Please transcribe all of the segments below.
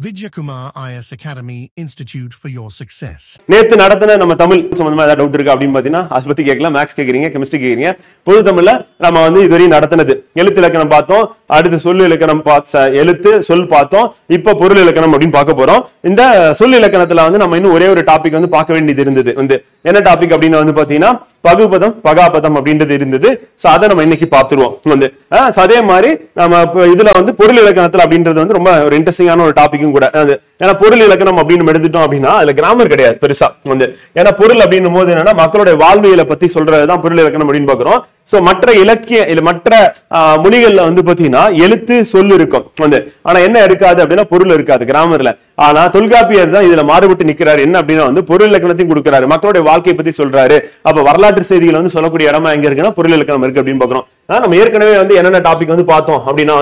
Vidyakumar IS Academy Institute for your success. நேத்து நடத்தின நம்ம தமிழ் சம்பந்தமா ஏதாவது டவுட் இருக்கா அப்படின்னு பாத்தீங்கன்னா அதை பத்தி கேட்கலாம். மேக்ஸ் கேக்குறீங்க, கெமிஸ்ட்ரி கேக்குறீங்க. பொது தமிழ்ல நம்ம இதுவரையும் நடத்தினது எழுத்து இலக்கணம் பார்த்தோம், அடுத்து சொல் இலக்கணம் எழுத்து சொல் பார்த்தோம், இப்ப பொருள் இலக்கணம் அப்படின்னு பார்க்க போறோம். இந்த சொல் இலக்கணத்துல நம்ம இன்னும் ஒரே ஒரு டாபிக் பார்க்க வேண்டியது இருந்தது. என்ன டாபிக் அப்படின்னு பாத்தீங்கன்னா பகுபதம் பகாபதம் அப்படின்றது இருந்தது. சோ அதை நம்ம இன்னைக்கு பார்த்துருவோம். அதே மாதிரி நம்ம இதுல பொருள் இலக்கணத்துல அப்படின்றது ரொம்ப ஒரு இன்ட்ரெஸ்டிங்கான ஒரு டாபிக்கும் கூட. ஏன்னா பொருள் இலக்கணம் அப்படின்னு எடுத்துட்டோம் அப்படின்னா அதுல கிராமர் கிடையாது பெருசா. ஏன்னா பொருள் அப்படின்னும் போது என்னன்னா மக்களுடைய வாழ்வியலை பத்தி சொல்றதுதான் பொருள் இலக்கணம் அப்படின்னு பாக்குறோம். சோ மற்ற இலக்கிய இல்ல மற்ற மொழிகள்ல பாத்தீங்கன்னா எழுத்து சொல் இருக்கும். ஆனா என்ன இருக்காது அப்படின்னா பொருள் இருக்காது கிராமர்ல. ஆனா தொல்காப்பியர் தான் இதுல மாறுபட்டு நிக்கிறாரு. என்ன அப்படின்னா பொருள் இலக்கணத்தையும் கொடுக்கிறாரு, மக்களுடைய வாழ்க்கையை பத்தி சொல்றாரு. அப்ப வரலாற்று செய்திகள் சொல்லக்கூடிய இடமா எங்க இருக்குன்னா பொருள் இலக்கணம் இருக்கு அப்படின்னு பாக்குறோம். நம்ம ஏற்கனவே என்னென்ன டாபிக் பார்த்தோம் அப்படின்னா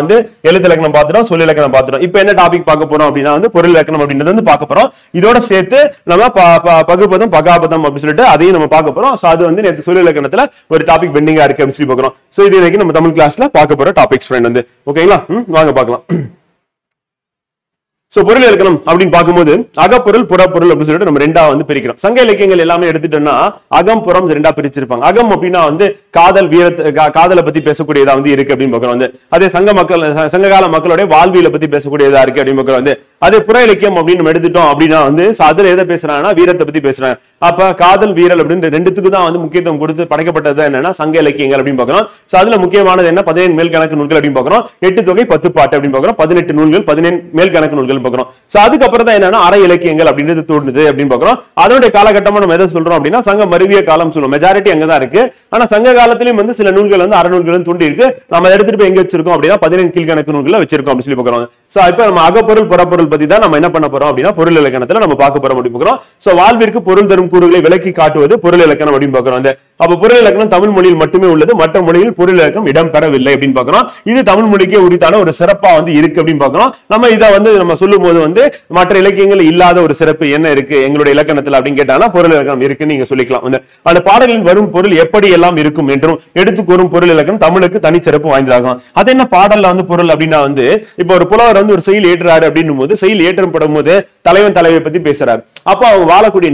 எழுத்து இலக்கணம் பார்த்துட்டோம், சொல் இலக்கணம் பார்த்துட்டோம். இப்ப என்ன டாபிக் பார்க்க போறோம் அப்படின்னா பொருள் இலக்கணம் அப்படின்றது பார்க்க போறோம். இதோட சேர்த்து நம்ம பகுபதம் பகாபதம் அப்படின்னு சொல்லிட்டு அதையும் நம்ம பார்க்க போறோம். சோ அது நேற்று சொல் இலக்கணத்துல ஒரு டாபிக் பெண்டிங்கா இருக்கு அப்படின்னு சொல்லி பார்க்கிறோம். சோ இது இன்னைக்கு நம்ம தமிழ் கிளாஸ்ல பார்க்க போற டாபிக்ஸ் ஃப்ரெண்ட். ஓகேங்களா, வாங்க பார்க்கலாம். சோ பொருள் இலக்கணம் அப்படின்னு பார்க்கும்போது அகப்பொருள் புறப்பொருள் அப்படின்னு சொல்லிட்டு நம்ம ரெண்டா பிரிக்கிறோம். சங்க இலக்கியங்கள் எல்லாமே எடுத்துட்டோம்னா அகம் புறம் ரெண்டா பிரிச்சிருப்பாங்க. அகம் அப்படின்னா காதல் காதலை பத்தி பேசக்கூடியதா இருக்கு அப்படின்னு பாக்குறோம். அதே சங்ககால மக்களுடைய வாழ்வியலை பத்தி பேசக்கூடியதா இருக்கு அப்படின்னு பாக்குறோம். அதே புற இலக்கியம் அப்படின்னு நம்ம எடுத்துட்டோம் அப்படின்னா அதுல எதை பேசுறாங்கன்னா வீரத்தை பத்தி பேசுறாங்க. அப்ப காதல் வீரல் அப்படின்னு ரெண்டுத்துக்கு தான் முக்கியத்துவம் கொடுத்து படைக்கப்பட்டது என்னன்னா சங்க இலக்கியங்கள் அப்படின்னு பாக்குறோம். சோ அதுல முக்கியமானது என்ன 17 மேல் கணக்கு நூல்கள் அப்படின்னு பாக்குறோம், 8 தொகை 10 பாட்டு அப்படின்னு பாக்குறோம், 18 நூல்கள் 17 மேல் கணக்கு நூல்கள் பாக்குறோம். சோ அதுக்கப்புறம் தான் என்னன்னா அரை இலக்கியங்கள் அப்படின்றது தோணுது அப்படின்னு பாக்குறோம். அதனுடைய காலகட்டமா நம்ம எதை சொல்றோம் அப்படின்னா சங்க மருவிய காலம் சொல்லுவோம். மெஜாரிட்டி அங்கதான் இருக்கு. ஆனா சங்க காலத்திலயும் சில நூல்கள் அரை நூல்கள் தோண்டி இருக்கு. நம்ம எடுத்துட்டு போய் எங்க வச்சிருக்கோம் அப்படின்னா 17 கீழ்கணக்கு நூல்களை வச்சிருக்கோம் அப்படின்னு சொல்லி பாக்குறோம். சோ இப்ப நம்ம அகப்பொருள் புறப்பொருள் பத்தி தான் நம்ம என்ன பண்ண போறோம் அப்படின்னா பொருள் இலக்கணத்துல நம்ம பார்க்க போறோம் அப்படின்னு பாக்குறோம். சோ வாழ்விற்கு பொருள் தரும் கூறுகளை விளக்கி காட்டுவது பொருள் இலக்கணம் அப்படின்னு பாக்குறோம். அப்ப பொருள் இலக்கணம் தமிழ் மொழியில் மட்டுமே உள்ளது, மற்ற மொழியில் பொருள் இலக்கணம் இடம் பெறவில்லை அப்படின்னு பாக்குறோம். இது தமிழ் மொழிக்கே உரித்தான ஒரு சிறப்பா இருக்கு அப்படின்னு பாக்குறோம். நம்ம இதை நம்ம சொல்லும் போது மற்ற இலக்கியங்கள் இல்லாத ஒரு சிறப்பு என்ன இருக்கு எங்களுடைய இலக்கணத்துல அப்படின்னு கேட்டாங்கன்னா பொருள் இலக்கணம் இருக்குன்னு நீங்க சொல்லிக்கலாம். அந்த பாடலின் வரும் பொருள் எப்படி எல்லாம் இருக்கும் என்றும் எடுத்து கூறும் பொருள் இலக்கணம் தமிழுக்கு தனிச்சிறப்பு வாய்ந்ததாகும். அது என்ன பாடல்ல பொருள் அப்படின்னா இப்ப ஒரு புலவர் ஒரு செயல் ஏற்றுறாரு அப்படின்னும் போது செயல் ஏற்றப்படும் போது தலைவன் தலைவியை பத்தி பேசுறாரு. அப்ப அவங்க வாழக்கூடிய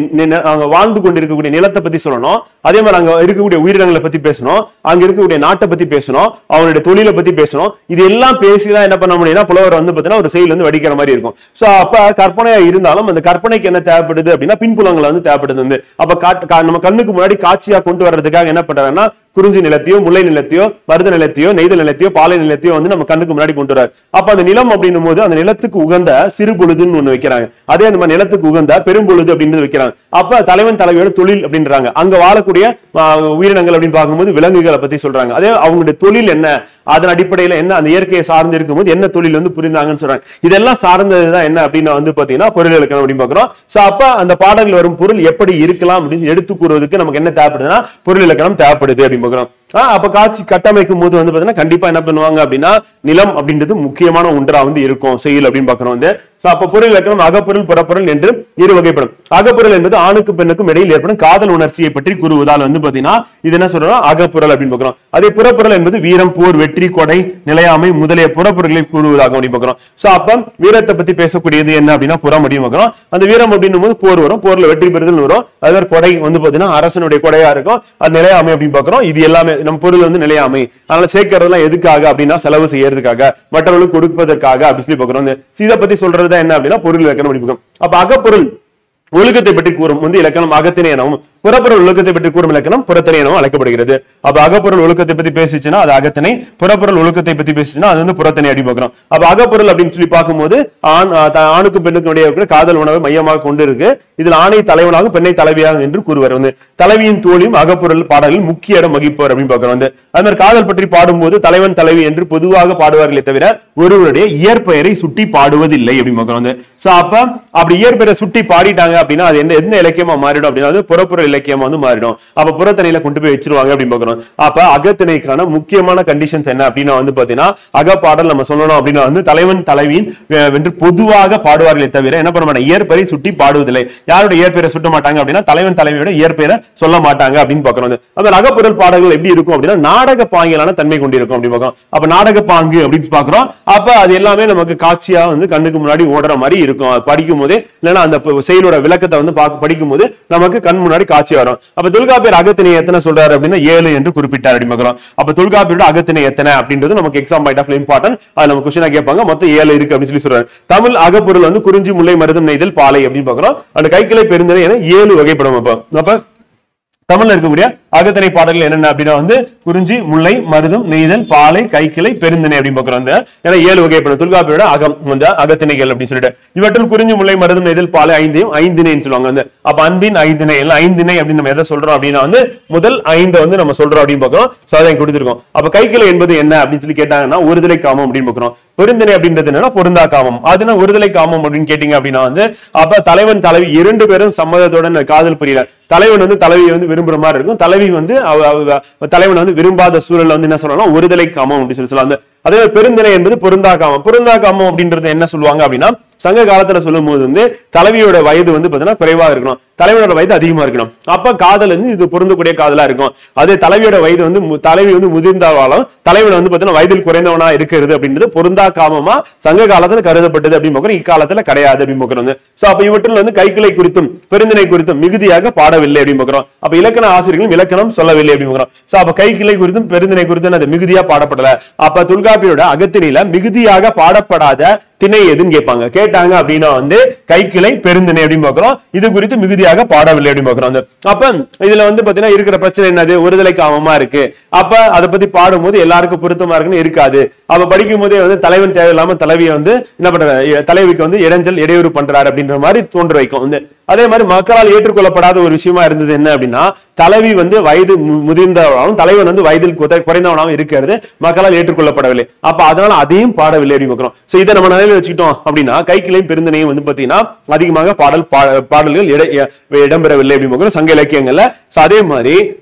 அவங்க வாழ்ந்து கொண்டிருக்கக்கூடிய நிலத்தை பத்தி சொல்லணும். அதே மாதிரி அங்க இருக்கக்கூடிய உயிரினங்களை பத்தி பேசணும், அங்க இருக்கக்கூடிய நாட்டை பத்தி பேசணும், அவனுடைய தொழிலை பத்தி பேசணும். இது எல்லாம் பேசிதான் என்ன பண்ண முடியும்னா புலவர் பாத்தீங்கன்னா ஒரு செயல் வடிக்கிற மாதிரி இருக்கும். சோ அப்ப கற்பனையா இருந்தாலும் அந்த கற்பனைக்கு என்ன தேவைப்படுது அப்படின்னா பின்புலங்களை தேவைப்படுது. அப்ப நம்ம கண்ணுக்கு முன்னாடி காட்சியா கொண்டு வர்றதுக்காக என்ன பண்றாங்கன்னா குறிஞ்சி நிலத்தையோ முல்லை நிலத்தையோ மருத நிலத்தையோ நெய்தல் நிலத்தையோ பாலை நிலத்தையோ நம்ம கண்ணுக்கு முன்னாடி கொண்டு வராரு. அப்ப அந்த நிலம் அப்படின்னும் போது அந்த நிலத்துக்கு உகந்த சிறு பொழுதுன்னு ஒண்ணு வைக்கிறாங்க. அதே அந்த நிலத்துக்கு உகந்த பெரும்பொழுது அப்படின்னு வைக்கிறாங்க. அப்ப தலைவன் தலைவியோட தொழில் அப்படின்றாங்க. அங்க வாழக்கூடிய உயிரினங்கள் அப்படின்னு பார்க்கும்போது விலங்குகளை பத்தி சொல்றாங்க. அதே அவங்களுடைய தொழில் என்ன, அதன் அடிப்படையில என்ன அந்த இயற்கையை சார்ந்து இருக்கும்போது என்ன தொழில் புரிந்தாங்கன்னு சொல்றாங்க. இதெல்லாம் சார்ந்ததுதான் என்ன அப்படின்னா பாத்தீங்கன்னா பொருள் இலக்கணம் அப்படின்னு பாக்குறோம். சோ அப்ப அந்த பாடல்கள் வரும் பொருள் எப்படி இருக்கலாம் அப்படின்னு எடுத்து கூறுவதற்கு நமக்கு என்ன தேவைப்படுதுன்னா பொருள் இலக்கணம் தேவைப்படுது அப்படின்னு பாக்குறோம். அப்ப காட்சி கட்டமைக்கும் போது பாத்தீங்கன்னா கண்டிப்பா என்ன பண்ணுவாங்க அப்படின்னா நிலம் அப்படின்றது முக்கியமான ஒன்றா இருக்கும் செயல் அப்படின்னு பாக்குறோம். அப்ப பொருள் இலக்கணம் அகப்பொருள் புறப்பொருள் என்று இரு வகைப்படும். அகப்பொருள் என்பது ஆணுக்கும் பெண்ணுக்கும் இடையில் ஏற்படும் காதல் உணர்ச்சியை பற்றி கூறுவதால் பாத்தீங்கன்னா இது என்ன சொல்றோம் அகப்பொருள் அப்படின்னு பாக்குறோம். அதே புறப்பொருள் என்பது வீரம் போர் வெற்றி கொடை நிலையாமை முதலிய புறப்பொருள்களை கூறுவதாக அப்படின்னு பாக்குறோம். சோ அப்ப வீரத்தை பத்தி பேசக்கூடியது என்ன அப்படின்னா புறம் அப்படின்னு பாக்குறோம். அந்த வீரம் அப்படின்னும் போது போர் வரும், போர்ல வெற்றி பெறுதல் வரும். அதே கொடை பாத்தீங்கன்னா அரசனுடைய கொடையா இருக்கும், அது நிலையாமை அப்படின்னு பாக்குறோம். இது எல்லாமே நம்ம பொருள் நிலையாமை. அதனால சேர்க்கறதுலாம் எதுக்காக அப்படின்னா செலவு செய்யறதுக்காக மற்றவர்களுக்கு கொடுப்பதற்காக அப்படின்னு சொல்லி பாக்குறோம். இதை பத்தி சொல்றது என்ன அப்படின்னா பொருள் இலக்கணம் படிப்போம். அப்ப அகப்பொருள் ஒழுக்கத்தை பற்றி கூறும் இலக்கணம் அகத்தினை எனவும் புறப்பொருள் ஒழுக்கத்தை பற்றி கூறும் இலக்கணம் புறத்தினை எனவும் அழைக்கப்படுகிறது. அப்ப அகப்பொருள் ஒழுக்கத்தை பத்தி பேசிச்சுன்னா அது அகத்தினை, புறப்பொருள் ஒழுக்கத்தை பத்தி பேசிச்சுன்னா அது புறத்தினை அப்படி பார்க்கிறோம். அப்ப அகப்பொருள் அப்படின்னு சொல்லி பார்க்கும்போது ஆணுக்கும் பெண்ணுக்கும் இடையே காதல் உணவை மையமாக கொண்டு இருக்கு. இதுல ஆணை தலைவனாகும் பெண்ணை தலைவியாக என்று கூறுவார். தலைவியின் தோழியும் அகப்பொருள் பாடலில் முக்கிய இடம் வகிப்பவர் அப்படின்னு பார்க்கிறோம். அது மாதிரி காதல் பற்றி பாடும்போது தலைவன் தலைவி என்று பொதுவாக பாடுவார்களே தவிர ஒருவருடைய இயற்பெயரை சுட்டி பாடுவதில்லை அப்படின்னு பார்க்கிறோம். சோ அப்ப அப்படி இயற்பெயரை சுட்டி பாடிட்டாங்க அப்படின்னா அது என்ன இலக்கியமா மாறிடும் அப்படின்னா புறப்பொருள் இலக்கியம் வந்து மாறிடும். அப்ப புறத்திணையில கொண்டு போய் வச்சிருவாங்க அப்படின்னு பாக்குறோம். அப்ப அகத்திணைக்கான முக்கியமான கண்டிஷன்ஸ் என்ன அப்படின்னா வந்து பாத்தீங்கன்னா அகப்பாடல் நம்ம சொல்லணும் அப்படின்னா வந்து தலைவன் தலைவியின் வென்று பொதுவாக பாடுவார்களே தவிர என்ன பண்ண மாட்டாங்க, இயற்பெயரை சுட்டி பாடுவதில்லை. யாரோட இயற்பெயரை சுட்ட மாட்டாங்க அப்படின்னா தலைவன் தலைவியோட இயற்பெயரை சொல்ல மாட்டாங்க அப்படின்னு பாக்குறோம். அந்த அகப்பொருள் பாடல்கள் எப்படி இருக்கும் அப்படின்னா நாடக பாங்கிலான தன்மை கொண்டிருக்கும் அப்படின்னு பாக்குறோம். அப்ப நாடக பாங்கு அப்படின்னு பாக்குறோம். அப்ப அது எல்லாமே நமக்கு காட்சியா வந்து கண்ணுக்கு முன்னாடி ஓடுற மாதிரி இருக்கும். படிக்கும் போதே இல்லைன்னா அந்த செயலோட விளக்கத்தை வந்து படிக்கும் போது நமக்கு கண் முன்னாடி காட்சி வரும். அப்ப தொல்காப்பியர் அகத்திணை எத்தனை சொல்றாரு அப்படின்னா 7 என்று குறிப்பிட்டார் அப்படின்னு பாக்குறோம். அப்ப தொல்காப்பியரோட அகத்திணை எத்தனை அப்படின்றது நமக்கு எக்ஸாம் பாயிண்ட் ஆஃப் இம்பார்ட்டன்ட். அது நம்ம கொஸ்டினா கேட்பாங்க. மொத்தம் 7 இருக்கு அப்படின்னு சொல்லி சொல்றாரு. தமிழ் அகப்பொருள் வந்து குறிஞ்சி முல்லை மருதம் நெய்தல் பாலை அப்படின்னு பாக்குறோம். அந்த கைக்கிளை பெருந்திணை என 7 வகைப்படும். அப்ப தமிழ்ல இருக்கக்கூடிய அகத்திணை பாடல்கள் என்னென்ன அப்படின்னா வந்து குறிஞ்சி முல்லை மருதம் நெய்தல் பாலை கைக்கிளை பெருந்திணை அப்படின்னு பாக்குறோம். ஏன்னா 7 வகைப்படும் தொல்காப்பியோட அகம் வந்து அகத்திணைகள் அப்படின்னு சொல்லிட்டு இவற்றில் குறிஞ்சி முல்லை மருதம் நெய்தல் பாலை ஐந்திணைன்னு சொல்லுவாங்க. வந்து அப்ப அன்பின் ஐந்திணை எல்லாம் ஐந்திணை அப்படின்னு நம்ம எதை சொல்றோம் அப்படின்னா வந்து முதல் 5 வந்து நம்ம சொல்றோம் அப்படின்னு பாக்குறோம். சாதனை கொடுத்திருக்கோம். அப்ப கைக்கிளை என்பது என்ன அப்படின்னு சொல்லி கேட்டாங்கன்னா ஒருதலை காமம் அப்படின்னு பாக்குறோம். பெருந்திணை அப்படின்றது என்னன்னா பொருந்தா காமம். அதுனா ஒருதலை காமம் அப்படின்னு கேட்டீங்க அப்படின்னா வந்து அப்ப தலைவன் தலைவி 2 பேரும் சம்மதத்தோட காதல் புரியல. தலைவன் வந்து தலைவியை வந்து விரும்புற மாதிரி இருக்கும். தலைவி வந்து தலைவன் வந்து விரும்பாத சூழல்ல வந்து என்ன சொல்லலாம், ஒருதலை காமம் அப்படின்னு சொல்லலாம். அதே பெருந்திணை என்பது பொருந்தா காமம். பொருந்தா காமம் அப்படின்றது என்ன சொல்லுவாங்க அப்படின்னா சங்க காலத்துல சொல்லும் போது வந்து தலைவியோட வயது வந்து பாத்தீங்கன்னா குறைவா இருக்கணும், தலைவனோட வயது அதிகமா இருக்கணும். அப்ப காதல் வந்து இது பொருந்தக்கூடிய காதலா இருக்கும். அதே தலைவியோட வயது வந்து தலைவி வந்து முதிர்ந்தாலும் தலைவன் வந்து பாத்தீங்கன்னா வயதில் குறைந்தவனா இருக்கிறது அப்படின்றது பொருந்தா காமமா சங்க காலத்துல கருதப்பட்டது அப்படின்னு பாக்குறோம். இக்காலத்துல கிடையாது அப்படின்னு பாக்குறோம். சோ அப்ப இவற்றில் வந்து கைக்கிளை குறித்தும் பெருந்திணை குறித்தும் மிகுதியாக பாடவில்லை அப்படின்னு பாக்குறோம். அப்ப இலக்கண ஆசிரியர்களும் இலக்கணம் சொல்லவில்லை அப்படின்னு பாக்குறோம். சோ அப்ப கைக்கிளை குறித்தும் பெருந்திணை குறித்தும் அது மிகுதியா பாடப்படல. அப்ப தொல்காப்பியோட அகத்திணையில மிகுதியாக பாடப்படாத திணை எதுன்னு கேட்பாங்க. கேட்டாங்க அப்படின்னா வந்து கைக்கிளை பெருந்திணை அப்படின்னு பாக்குறோம். இது குறித்து மிகுதியாக பாடவில்லை அப்படின்னு பாக்குறோம். அப்ப இதுல வந்து பாத்தீங்கன்னா இருக்கிற பிரச்சனை என்னது, ஒருதலை காமமா இருக்கு. அப்ப அதை பத்தி பாடும்போது எல்லாருக்கும் பொருத்தமா இருக்குன்னு இருக்காது. அப்ப படிக்கும் போதே வந்து தலைவன் தேவையில்லாம தலைவியை வந்து என்ன பண்றாரு, தலைவிக்கு வந்து இடையூறு பண்றாரு அப்படின்ற மாதிரி தோன்ற வைக்கும். வந்து அதே மாதிரி மக்களால் ஏற்றுக்கொள்ளப்படாத ஒரு விஷயமா இருந்தது என்ன அப்படின்னா தலைவி வந்து வயது முதிர்ந்தவனாகவும் தலைவன் வந்து வயதில் குறைந்தவனாகவும் இருக்கிறது மக்களால் ஏற்றுக்கொள்ளப்படவில்லை. அப்ப அதனால அதையும் பாடவில்லை அப்படின்னு பாக்குறோம். சோ இதை நம்ம நிலையில வச்சுக்கிட்டோம் அப்படின்னா கைக்கிளையும் பெருந்திணையும் வந்து பாத்தீங்கன்னா அதிகமாக பாடல்கள் இடம்பெறவில்லை அப்படின்னு பாக்குறோம் சங்க இலக்கியங்கள்ல. சோ அதே மாதிரி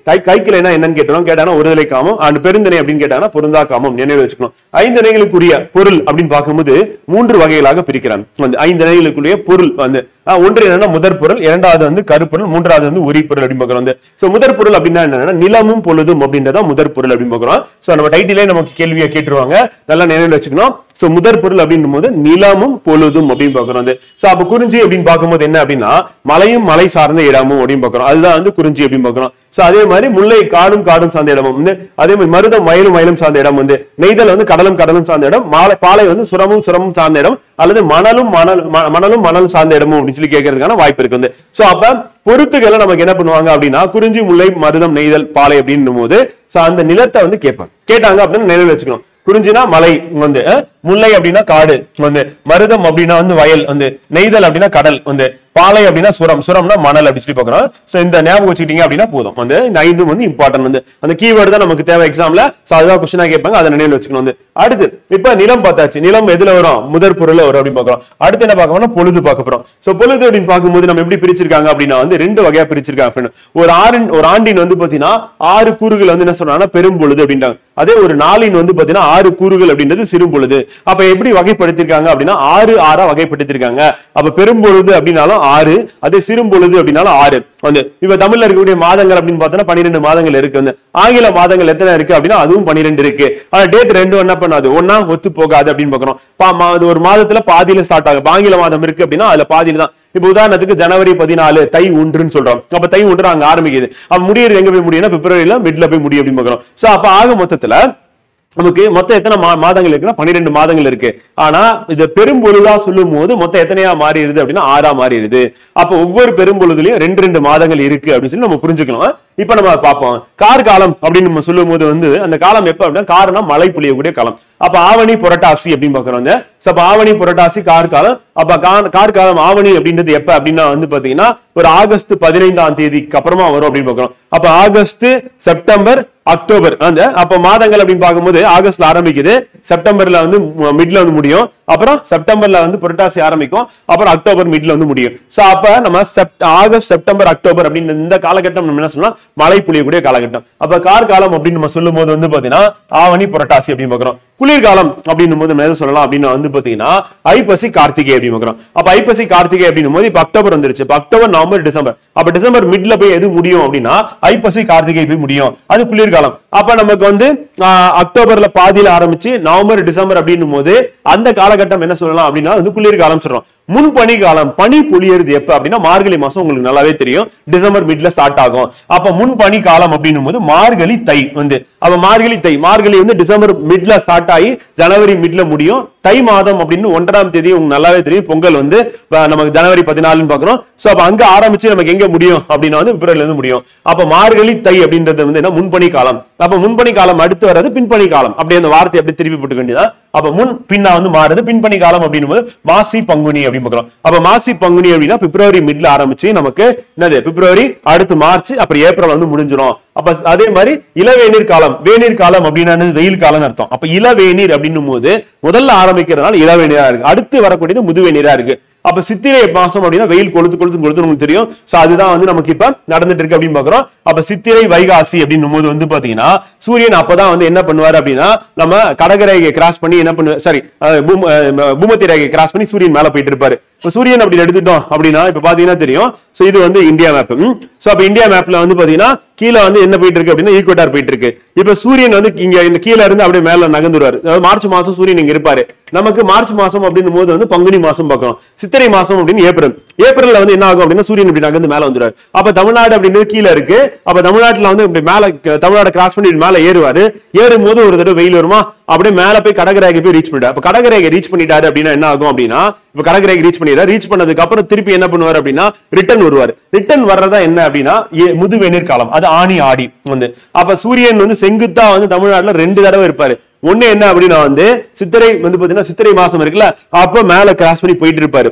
கைக்கிளைனா என்னன்னு கேட்டாங்கன்னா ஒருதலை காமம், அண்ட் பெருந்திணை அப்படின்னு கேட்டாங்கன்னா பொருந்தா காமம் நினைவு வச்சுக்கணும். 5 இணைகளுக்குரிய பொருள் அப்படின்னு பார்க்கும்போது 3 வகைகளாக பிரிக்கிறாங்க. 5 இணைகளுக்குரிய பொருள் வந்து ஒன்று என்னன்னா முதற் பொருள், இரண்டாவது வந்து கருப்பொருள், மூன்றாவது வந்து உரி பொருள் அப்படின்னு பாக்குறோம். சோ முதற் பொருள் அப்படின்னா என்னன்னா நிலமும் பொழுதும் அப்படின்றத முதற் பொருள் அப்படின்னு பாக்குறோம். சோ நம்ம டைட்டிலே நமக்கு கேள்வியை கேட்டுருவாங்க, நல்லா நினைவில் வச்சுக்கணும். சோ முதற் பொருள் அப்படின்னும் போது நிலமும் பொழுதும் அப்படின்னு பாக்குறோம். சோ அப்ப குறிஞ்சி அப்படின்னு பார்க்கும்போது என்ன அப்படின்னா மலையும் மலை சார்ந்த இடமும் அப்படின்னு பாக்குறோம். அதுதான் வந்து குறிஞ்சி அப்படின்னு பாக்குறோம். சோ அதே மாதிரி முல்லை காடும் சார்ந்த இடமும் வந்து அதே மாதிரி மருதம் வயலும் சார்ந்த இடம் வந்து நெய்தல் வந்து கடலும் சார்ந்த இடம், பாலை வந்து சுரமும் சார்ந்த இடம், அல்லது மணலும் சார்ந்த இடமும் அப்படின்னு சொல்லி கேட்கறதுக்கான வாய்ப்பு இருக்கு வந்து. சோ அப்ப பொருத்துக்களை நமக்கு என்ன பண்ணுவாங்க அப்படின்னா குறிஞ்சி முல்லை மருதம் நெய்தல் பாலை அப்படின்னும் போது அந்த நிலத்தை வந்து கேட்டாங்க அப்படின்னு நினைவு வச்சுக்கணும். குறிஞ்சினா மலை வந்து, முல்லை அப்படின்னா காடு வந்து, மருதம் அப்படின்னா வந்து வயல் வந்து, நெய்தல் அப்படின்னா கடல் வந்து, பாலை அப்படின்னா சுரம்னா மணல் அப்படி சொல்லி பாக்குறோம். சோ இந்த ஞாபகம் வச்சுக்கிட்டீங்க அப்படின்னா போதும். வந்து இந்த 5 வந்து இம்பார்ட்டன்ட் வந்து அந்த கீவேர்டு தான் நமக்கு தேவை எக்ஸாம்ல. சோ அதுதான் கொஸ்டினா கேட்பாங்க, அதை நினைவில் வச்சுக்கணும். வந்து அடுத்து இப்ப நிலம் பார்த்தாச்சு. நிலம் எதுல வரும், முதற் பொருள் வரும் அப்படின்னு பாக்குறோம். அடுத்து என்ன பார்க்க போறோம், பொழுது பார்க்க போறோம். சோ பொழுது அப்படின்னு பார்க்கும்போது நம்ம எப்படி பிரிச்சிருக்காங்க அப்படின்னா வந்து 2 வகையா பிரிச்சிருக்காங்க. ஒரு ஆண்டின் வந்து பாத்தீங்கன்னா 6 கூறுகள் வந்து என்ன சொல்றாங்கன்னா பெரும் பொழுது அப்படின்றாங்க. அதே ஒரு நாளின் வந்து பாத்தீங்கன்னா 6 கூறுகள் அப்படின்றது சிறும் பொழுது. அப்ப எப்படி வகைப்படுத்திருக்காங்க அப்படின்னா 6 வகைப்படுத்திருக்காங்க. அப்ப பெரும் பொழுது அப்படின்னாலும் 6, அதே சிறும் பொழுது அப்படின்னாலும் 6 வந்து. இப்ப தமிழ்ல இருக்கக்கூடிய மாதங்கள் அப்படின்னு பார்த்தோம்னா 12 மாதங்கள் இருக்கு. வந்து ஆங்கில மாதங்கள் எத்தனை இருக்கு அப்படின்னா அதுவும் 12 இருக்கு. ஆனா டேட் 2 என்ன பண்ணாது, ஒன்னா ஒத்து போகாது அப்படின்னு பாக்குறோம். ஒரு மாதத்துல பாதியில ஸ்டார்ட் ஆகும். ஆங்கில மாதம் இருக்கு அப்படின்னா அதுல பாதியில தான். இப்ப உதாரணத்துக்கு ஜனவரி 14 தை 1 சொல்றோம். அப்ப தை 1 அங்க ஆரம்பிக்குது. அப்ப முடியறது எங்க போய் முடியும்னா பிப்ரவரியில மிட்ல போய் முடியும் அப்படின்னு பாக்குறோம். சோ அப்ப ஆக மொத்தத்துல நமக்கு மொத்தம் எத்தனை மாதங்கள் இருக்குன்னா 12 மாதங்கள் இருக்கு. ஆனா இது பெரும்பொழுதா சொல்லும் போது மொத்தம் எத்தனையா மாறிடுது அப்படின்னா 6 மாறிடுது. அப்ப ஒவ்வொரு பெரும்பொழுதுலயும் 2 மாதங்கள் இருக்கு அப்படின்னு சொல்லி நம்ம புரிஞ்சுக்கணும். இப்ப நம்ம பார்ப்போம் கார்காலம் அப்படின்னு நம்ம சொல்லும் போது வந்து அந்த காலம் எப்ப அப்படின்னா காரணம் மழை பொழியக்கூடிய காலம். அப்ப ஆவணி புரட்டாசி அப்படின்னு பாக்குறோம். அப்ப ஆவணி புரட்டாசி கார்காலம். அப்ப கார்காலம் ஆவணி அப்படின்றது எப்ப அப்படின்னா வந்து பாத்தீங்கன்னா ஒரு ஆகஸ்ட் 15ஆம் தேதிக்கு அப்புறமா வரும் அப்படின்னு பாக்குறோம். அப்ப ஆகஸ்ட் செப்டம்பர் அக்டோபர் அந்த அப்ப மாதங்கள் அப்படின்னு பார்க்கும்போது ஆகஸ்ட்ல ஆரம்பிக்குது, செப்டம்பர்ல வந்து மிட்ல வந்து முடியும், அப்புறம் செப்டம்பர்ல வந்து புரட்டாசி ஆரம்பிக்கும், அப்புறம் அக்டோபர் மிட்ல வந்து முடியும். சோ அப்ப நம்ம ஆகஸ்ட் செப்டம்பர் அக்டோபர் அப்படின்னு இந்த காலகட்டம் நம்ம என்ன சொல்லலாம், மழை பொழியக்கூடிய காலகட்டம். அப்ப கார்காலம் அப்படின்னு நம்ம சொல்லும் போது வந்து பாத்தீங்கன்னா ஆவணி புரட்டாசி அப்படின்னு பாக்குறோம். குளிர்காலம் அப்படின்னும் போது நம்ம எதை சொல்லலாம் அப்படின்னு வந்து பாத்தீங்கன்னா ஐப்பசி கார்த்திகை அப்படின்னு பாக்குறோம். அப்ப ஐப்பசி கார்த்திகை அப்படின்னும் போது இப்ப அக்டோபர் வந்துருச்சு. இப்ப அக்டோபர் நவம்பர் டிசம்பர், அப்ப டிசம்பர் மிட்ல போய் எது முடியும் அப்படின்னா ஐப்பசி கார்த்திகை போய் முடியும், அது குளிர்காலம். அப்ப நமக்கு வந்து அக்டோபர்ல பாதியில ஆரம்பிச்சு நவம்பர் டிசம்பர் அப்படின்னும் போது அந்த காலகட்டம் என்ன சொல்லலாம் அப்படின்னா வந்து குளிர்காலம் சொல்றோம். முன்பனி காலம், பனி பொழியறது எப்ப அப்படின்னா மார்கழி மாசம், உங்களுக்கு நல்லாவே தெரியும், டிசம்பர் மிட்ல ஸ்டார்ட் ஆகும். அப்ப முன்பனி காலம் அப்படின்னும் போது மார்கழி தை வந்து, அப்ப மார்கழி வந்து டிசம்பர் மிட்ல ஸ்டார்ட் ஆகி ஜனவரி மிட்ல முடியும். தை மாதம் அப்படின்னு 1ஆம் தேதி உங்களுக்கு நல்லாவே தெரியும், பொங்கல் வந்து நமக்கு ஜனவரி 14 பாக்குறோம். சோ அப்ப அங்க ஆரம்பிச்சு நமக்கு எங்க முடியும் அப்படின்னா வந்து பிப்ரவரில இருந்து முடியும். அப்ப மார்கழி தை அப்படின்றது வந்து என்ன, முன்பனி காலம். அப்ப முன்பனி காலம் அடுத்து வர்றது பின்பனி காலம். அப்படி அந்த வார்த்தை எப்படி திருப்பி போட்டுக்க வேண்டியதா. அப்ப முன் பின்னா வந்து மாறுது, பின்பனி காலம் அப்படின்னும் போது மாசி பங்குனி அப்படின்னு பாக்குறோம். அப்ப மாசி பங்குனி அப்படின்னா பிப்ரவரி மிட்ல ஆரம்பிச்சு நமக்கு என்னது பிப்ரவரி, அடுத்து மார்ச், அப்புறம் ஏப்ரல் வந்து முடிஞ்சிடும். அப்ப அதே மாதிரி இளவேநீர் காலம், வேநீர் காலம் அப்படின்னா வெயில் காலம் அர்த்தம். அப்ப இளவேநீர் அப்படின்னும் போது முதல்ல ஆரம்பிக்கிறதுனால இளவேநீரா இருக்கு, அடுத்து வரக்கூடியது முதுவேநீரா இருக்கு. அப்ப சித்திரை மாசம் அப்படின்னா வெயில் கொளுத்து உங்களுக்கு தெரியும். சோ அதுதான் வந்து நமக்கு இப்ப நடந்துட்டு இருக்கு அப்படின்னு பாக்குறோம். அப்ப சித்திரை வைகாசி அப்படின்னும் போது வந்து பாத்தீங்கன்னா சூரியன் அப்பதான் வந்து என்ன பண்ணுவாரு அப்படின்னா நம்ம கடகரேகை கிராஸ் பண்ணி என்ன பண்ணுவாரு, சாரி பூமத்திய ரேகை கிராஸ் பண்ணி சூரியன் மேல போயிட்டு இருப்பாரு. இப்ப சூரியன் அப்படி எடுத்துட்டோம் அப்படின்னா இப்ப பாத்தீங்கன்னா தெரியும். சோ இது வந்து இந்தியா மேப். சோ அப்ப இந்தியா மேப்ல வந்து பாத்தீங்கன்னா கீழே வந்து என்ன போயிட்டு இருக்கு அப்படின்னா ஈக்குவேட்டர் போயிட்டு இருக்கு. இப்ப சூரியன் வந்து இங்க கீழே இருந்து அப்படியே மேல நகர்ந்துருவாரு. அதாவது மார்ச் மாசம் சூரியன் இங்க இருப்பாரு. நமக்கு மார்ச் மாசம் அப்படின்னும் போது வந்து பங்குனி மாசம் பார்க்கணும். சித்திரை மாசம் அப்படின்னு ஏப்ரல்ல வந்து என்ன ஆகும் அப்படின்னா சூரியன் இப்படி நகர்ந்து மேல வந்துருவாரு. அப்ப தமிழ்நாடு அப்படின்னு கீழே இருக்கு. அப்ப தமிழ்நாட்டுல வந்து இப்படி மேல தமிழ்நாடு கிராஸ் பண்ணி மேல ஏறுவாரு. ஏறும் போது ஒரு தடவை வெயில் வருமா, அப்படியே மேல போய் கடகரேகை போய் ரீச் பண்ணிட்டாரு. அப்ப கடகரேகை ரீச் பண்ணிட்டாரு அப்படின்னா என்ன ஆகும் அப்படின்னா இப்ப கடகரேகை ரீச் பண்ணிடுறாரு. ரீச் பண்ணதுக்கு அப்புறம் திருப்பி என்ன பண்ணுவார் அப்படின்னா ரிட்டர்ன் வருவார். ரிட்டர்ன் வர்றதா என்ன அப்படின்னா முதுவேநீர் காலம், அது ஆனி ஆடி வந்து. அப்ப சூரியன் வந்து செங்குத்தா வந்து தமிழ்நாட்டுல 2 தடவை இருப்பாரு. ஒண்ணு என்ன அப்படின்னா வந்து சித்திரை வந்து பாத்தீங்கன்னா சித்திரை மாசம் இருக்குல்ல, அப்ப மேல கிராஸ் பண்ணி போயிட்டு இருப்பாரு.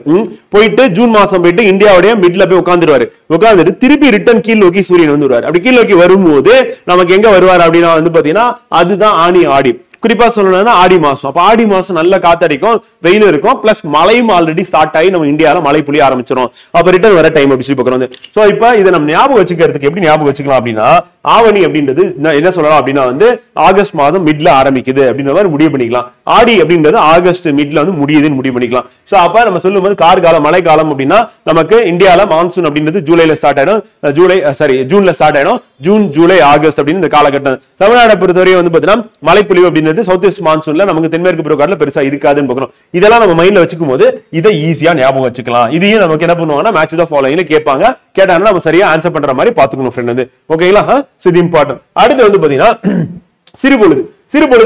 போயிட்டு ஜூன் மாசம் போயிட்டு இந்தியாவுடைய மிட்ல போய் உட்காந்துட்டு திருப்பி ரிட்டர்ன் கீழ் நோக்கி சூரியன் வந்து வருவார். அப்படி கீழ் நோக்கி வரும்போது நமக்கு எங்க வருவார் அப்படின்னா வந்து பாத்தீங்கன்னா அதுதான் ஆனி ஆடி. குறிப்பா சொல்லணும்னா ஆடி மாசம். அப்ப ஆடி மாசம் நல்ல காத்தடிக்கும், வெயில் இருக்கும், பிளஸ் மழையும் ஆல்ரெடி ஸ்டார்ட் ஆகி நம்ம இந்தியால மழை பொழிய ஆரம்பிச்சிடும். அப்ப ரிட்டர்ன் வர டைம் அப்படி சொல்லி பாக்குறோம். சோ இப்ப இதை நம்ம ஞாபகம் வச்சுக்கிறதுக்கு எப்படி ஞாபகம் வச்சுக்கலாம் அப்படின்னா ஆவணி அப்படின்றது என்ன சொல்லலாம் அப்படின்னா வந்து ஆகஸ்ட் மாதம் மிட்ல ஆரம்பிக்குது அப்படின்ற மாதிரி முடிவு பண்ணிக்கலாம். ஆடி அப்படின்றது ஆகஸ்ட் மிட்ல வந்து முடியுதுன்னு முடிவு பண்ணிக்கலாம். சோ அப்ப நம்ம சொல்லும் போது கார்காலம், மழை காலம் அப்படின்னா நமக்கு இந்தியால மான்சூன் அப்படின்றது ஜூலைல ஸ்டார்ட் ஆயிடும், ஜூன்ல ஸ்டார்ட் ஆயிடும். ஜூன், ஜூலை, ஆகஸ்ட் அப்படின்னு இந்த காலகட்டம். தமிழ்நாடு பொறுத்தவரையும் வந்து பாத்தீங்கன்னா மழைப்பொழிவு அப்படின்றது சவுத் வெஸ்ட் மான்சூன்ல நமக்கு தென்மேற்கு பருவக்காற்றுல பெருசா இருக்காதுன்னு பாக்குறோம். இதெல்லாம் நம்ம மைண்ட்ல வச்சுக்கும் போது இதை ஈஸியா ஞாபகம் வச்சுக்கலாம். இதையும் நமக்கு என்ன பண்ணுவாங்கன்னா மேட்ச் த ஃபாலோயிங்ல கேட்பாங்க. கேட்டாங்கன்னா நம்ம சரியா ஆன்சர் பண்ற மாதிரி பாத்துக்கணும் ஃப்ரெண்ட் வந்து. ஓகேங்களா? இது இம்பார்ட்டன்ட். அடுத்து வந்து பாத்தீங்கன்னா சிறுபொழுது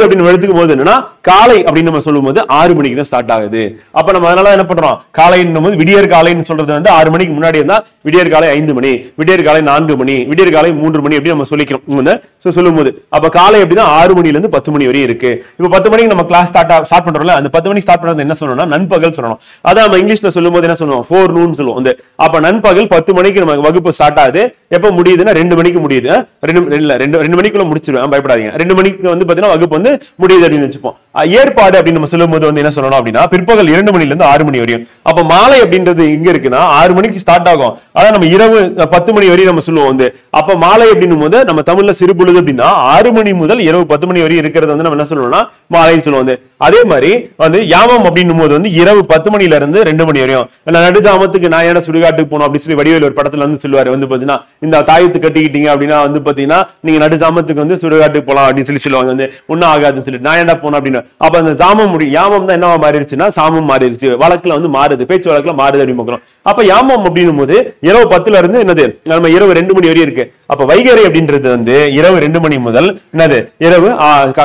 அப்படின்னு எடுத்துக்கும் போது என்னன்னா காலை அப்படின்னு நம்ம சொல்லும் போது 6 மணிக்கு தான் ஸ்டார்ட் ஆகுது. அப்ப நம்ம அதனால என்ன பண்றோம், காலைன்னும் போது விடியற் காலைன்னு சொல்றது வந்து 6 மணிக்கு முன்னாடி இருந்தா விடியற் காலை 5 மணி, விடியற் காலை 4 மணி, விடியற் காலை 3 மணி அப்படி நம்ம சொல்லிக்கிறோம் சொல்லும் போது. அப்ப காலை அப்படின்னா 6 மணில இருந்து 10 மணி வரையும் இருக்கு. இப்ப 10 மணிக்கு நம்ம கிளாஸ் ஸ்டார்ட் பண்றோம்ல, அந்த 10 மணிக்கு ஸ்டார்ட் பண்றது என்ன சொல்லணும்னா நண்பகல் சொல்லணும். அதான் நம்ம இங்கிலீஷ்ல சொல்லும் போது என்ன சொல்லுவோம், 4 noon சொல்லுவோம். அப்ப நண்பகல் 10 மணிக்கு நம்ம வகுப்பு ஸ்டார்ட் ஆகுது. எப்ப முடியுதுன்னா 2 மணிக்கு முடியுது. 2 மணிக்குள்ள முடிச்சிருவேன், பயப்படாதீங்க. 2 மணிக்கு வந்து பாத்தீங்கன்னா வகுப்பு வந்து முடியுது அப்படின்னு வச்சுப்போம். ஏற்பாடு அப்படின்னு நம்ம சொல்லும் போது வந்து என்ன சொல்லணும் அப்படின்னா பிற்பகல் 2 மணில இருந்து 6 மணி வரையும். அப்ப மாலை அப்படின்றது இங்க இருக்குன்னா 6 மணிக்கு ஸ்டார்ட் ஆகும். அதான் நம்ம இரவு 10 மணி வரையும் நம்ம சொல்லுவோம் வந்து. அப்ப மாலை அப்படின்னும் போது நம்ம தமிழ்ல சிறுபொழுது அப்படின்னா 6 மணி முதல் இரவு 10 மணி வரையும் இருக்கிறது வந்து நம்ம என்ன சொல்லுவோம்னா மாலைன்னு சொல்லுவோம். அதே மாதிரி வந்து யாமம் அப்படின்னும் போது வந்து இரவு 10 மணில இருந்து 2 மணி வரையும். நடுஜாமத்துக்கு நான் ஏன்னா சுடுகாட்டுக்கு போனோம் அப்படின்னு சொல்லி வடிவேல் ஒரு படத்துல வந்து சொல்லுவாரு வந்து பாத்தீங்கன்னா இந்த தாயத்து கட்டிக்கிட்டீங்க அப்படின்னா வந்து பாத்தீங்கன்னா நீங்க நடுஜாமத்துக்கு வந்து சுடுகாட்டுக்கு போலாம் அப்படின்னு சொல்லி சொல்லுவாங்க வந்து. ஒன்னும் ஆகாதுன்னு சொல்லி நான் ஏன்டா போனோம் அப்படின்னு. அப்ப அந்த ஜாமம் யாமம் தான் என்னவா மாறிடுச்சுன்னா சாமம் மாறிடுச்சு, வழக்குல வந்து மாறுது, பேச்சு வழக்குல மாறுது அப்படின்னு பாக்குறோம். அப்ப யாமம் அப்படின்னும் போது இரவு 10ல இருந்து என்னது நம்ம இரவு 2 மணி வரையும் இருக்கு. அப்ப வைகறை அப்படின்றது வந்து இரவு 2 மணி முதல் என்னது இரவு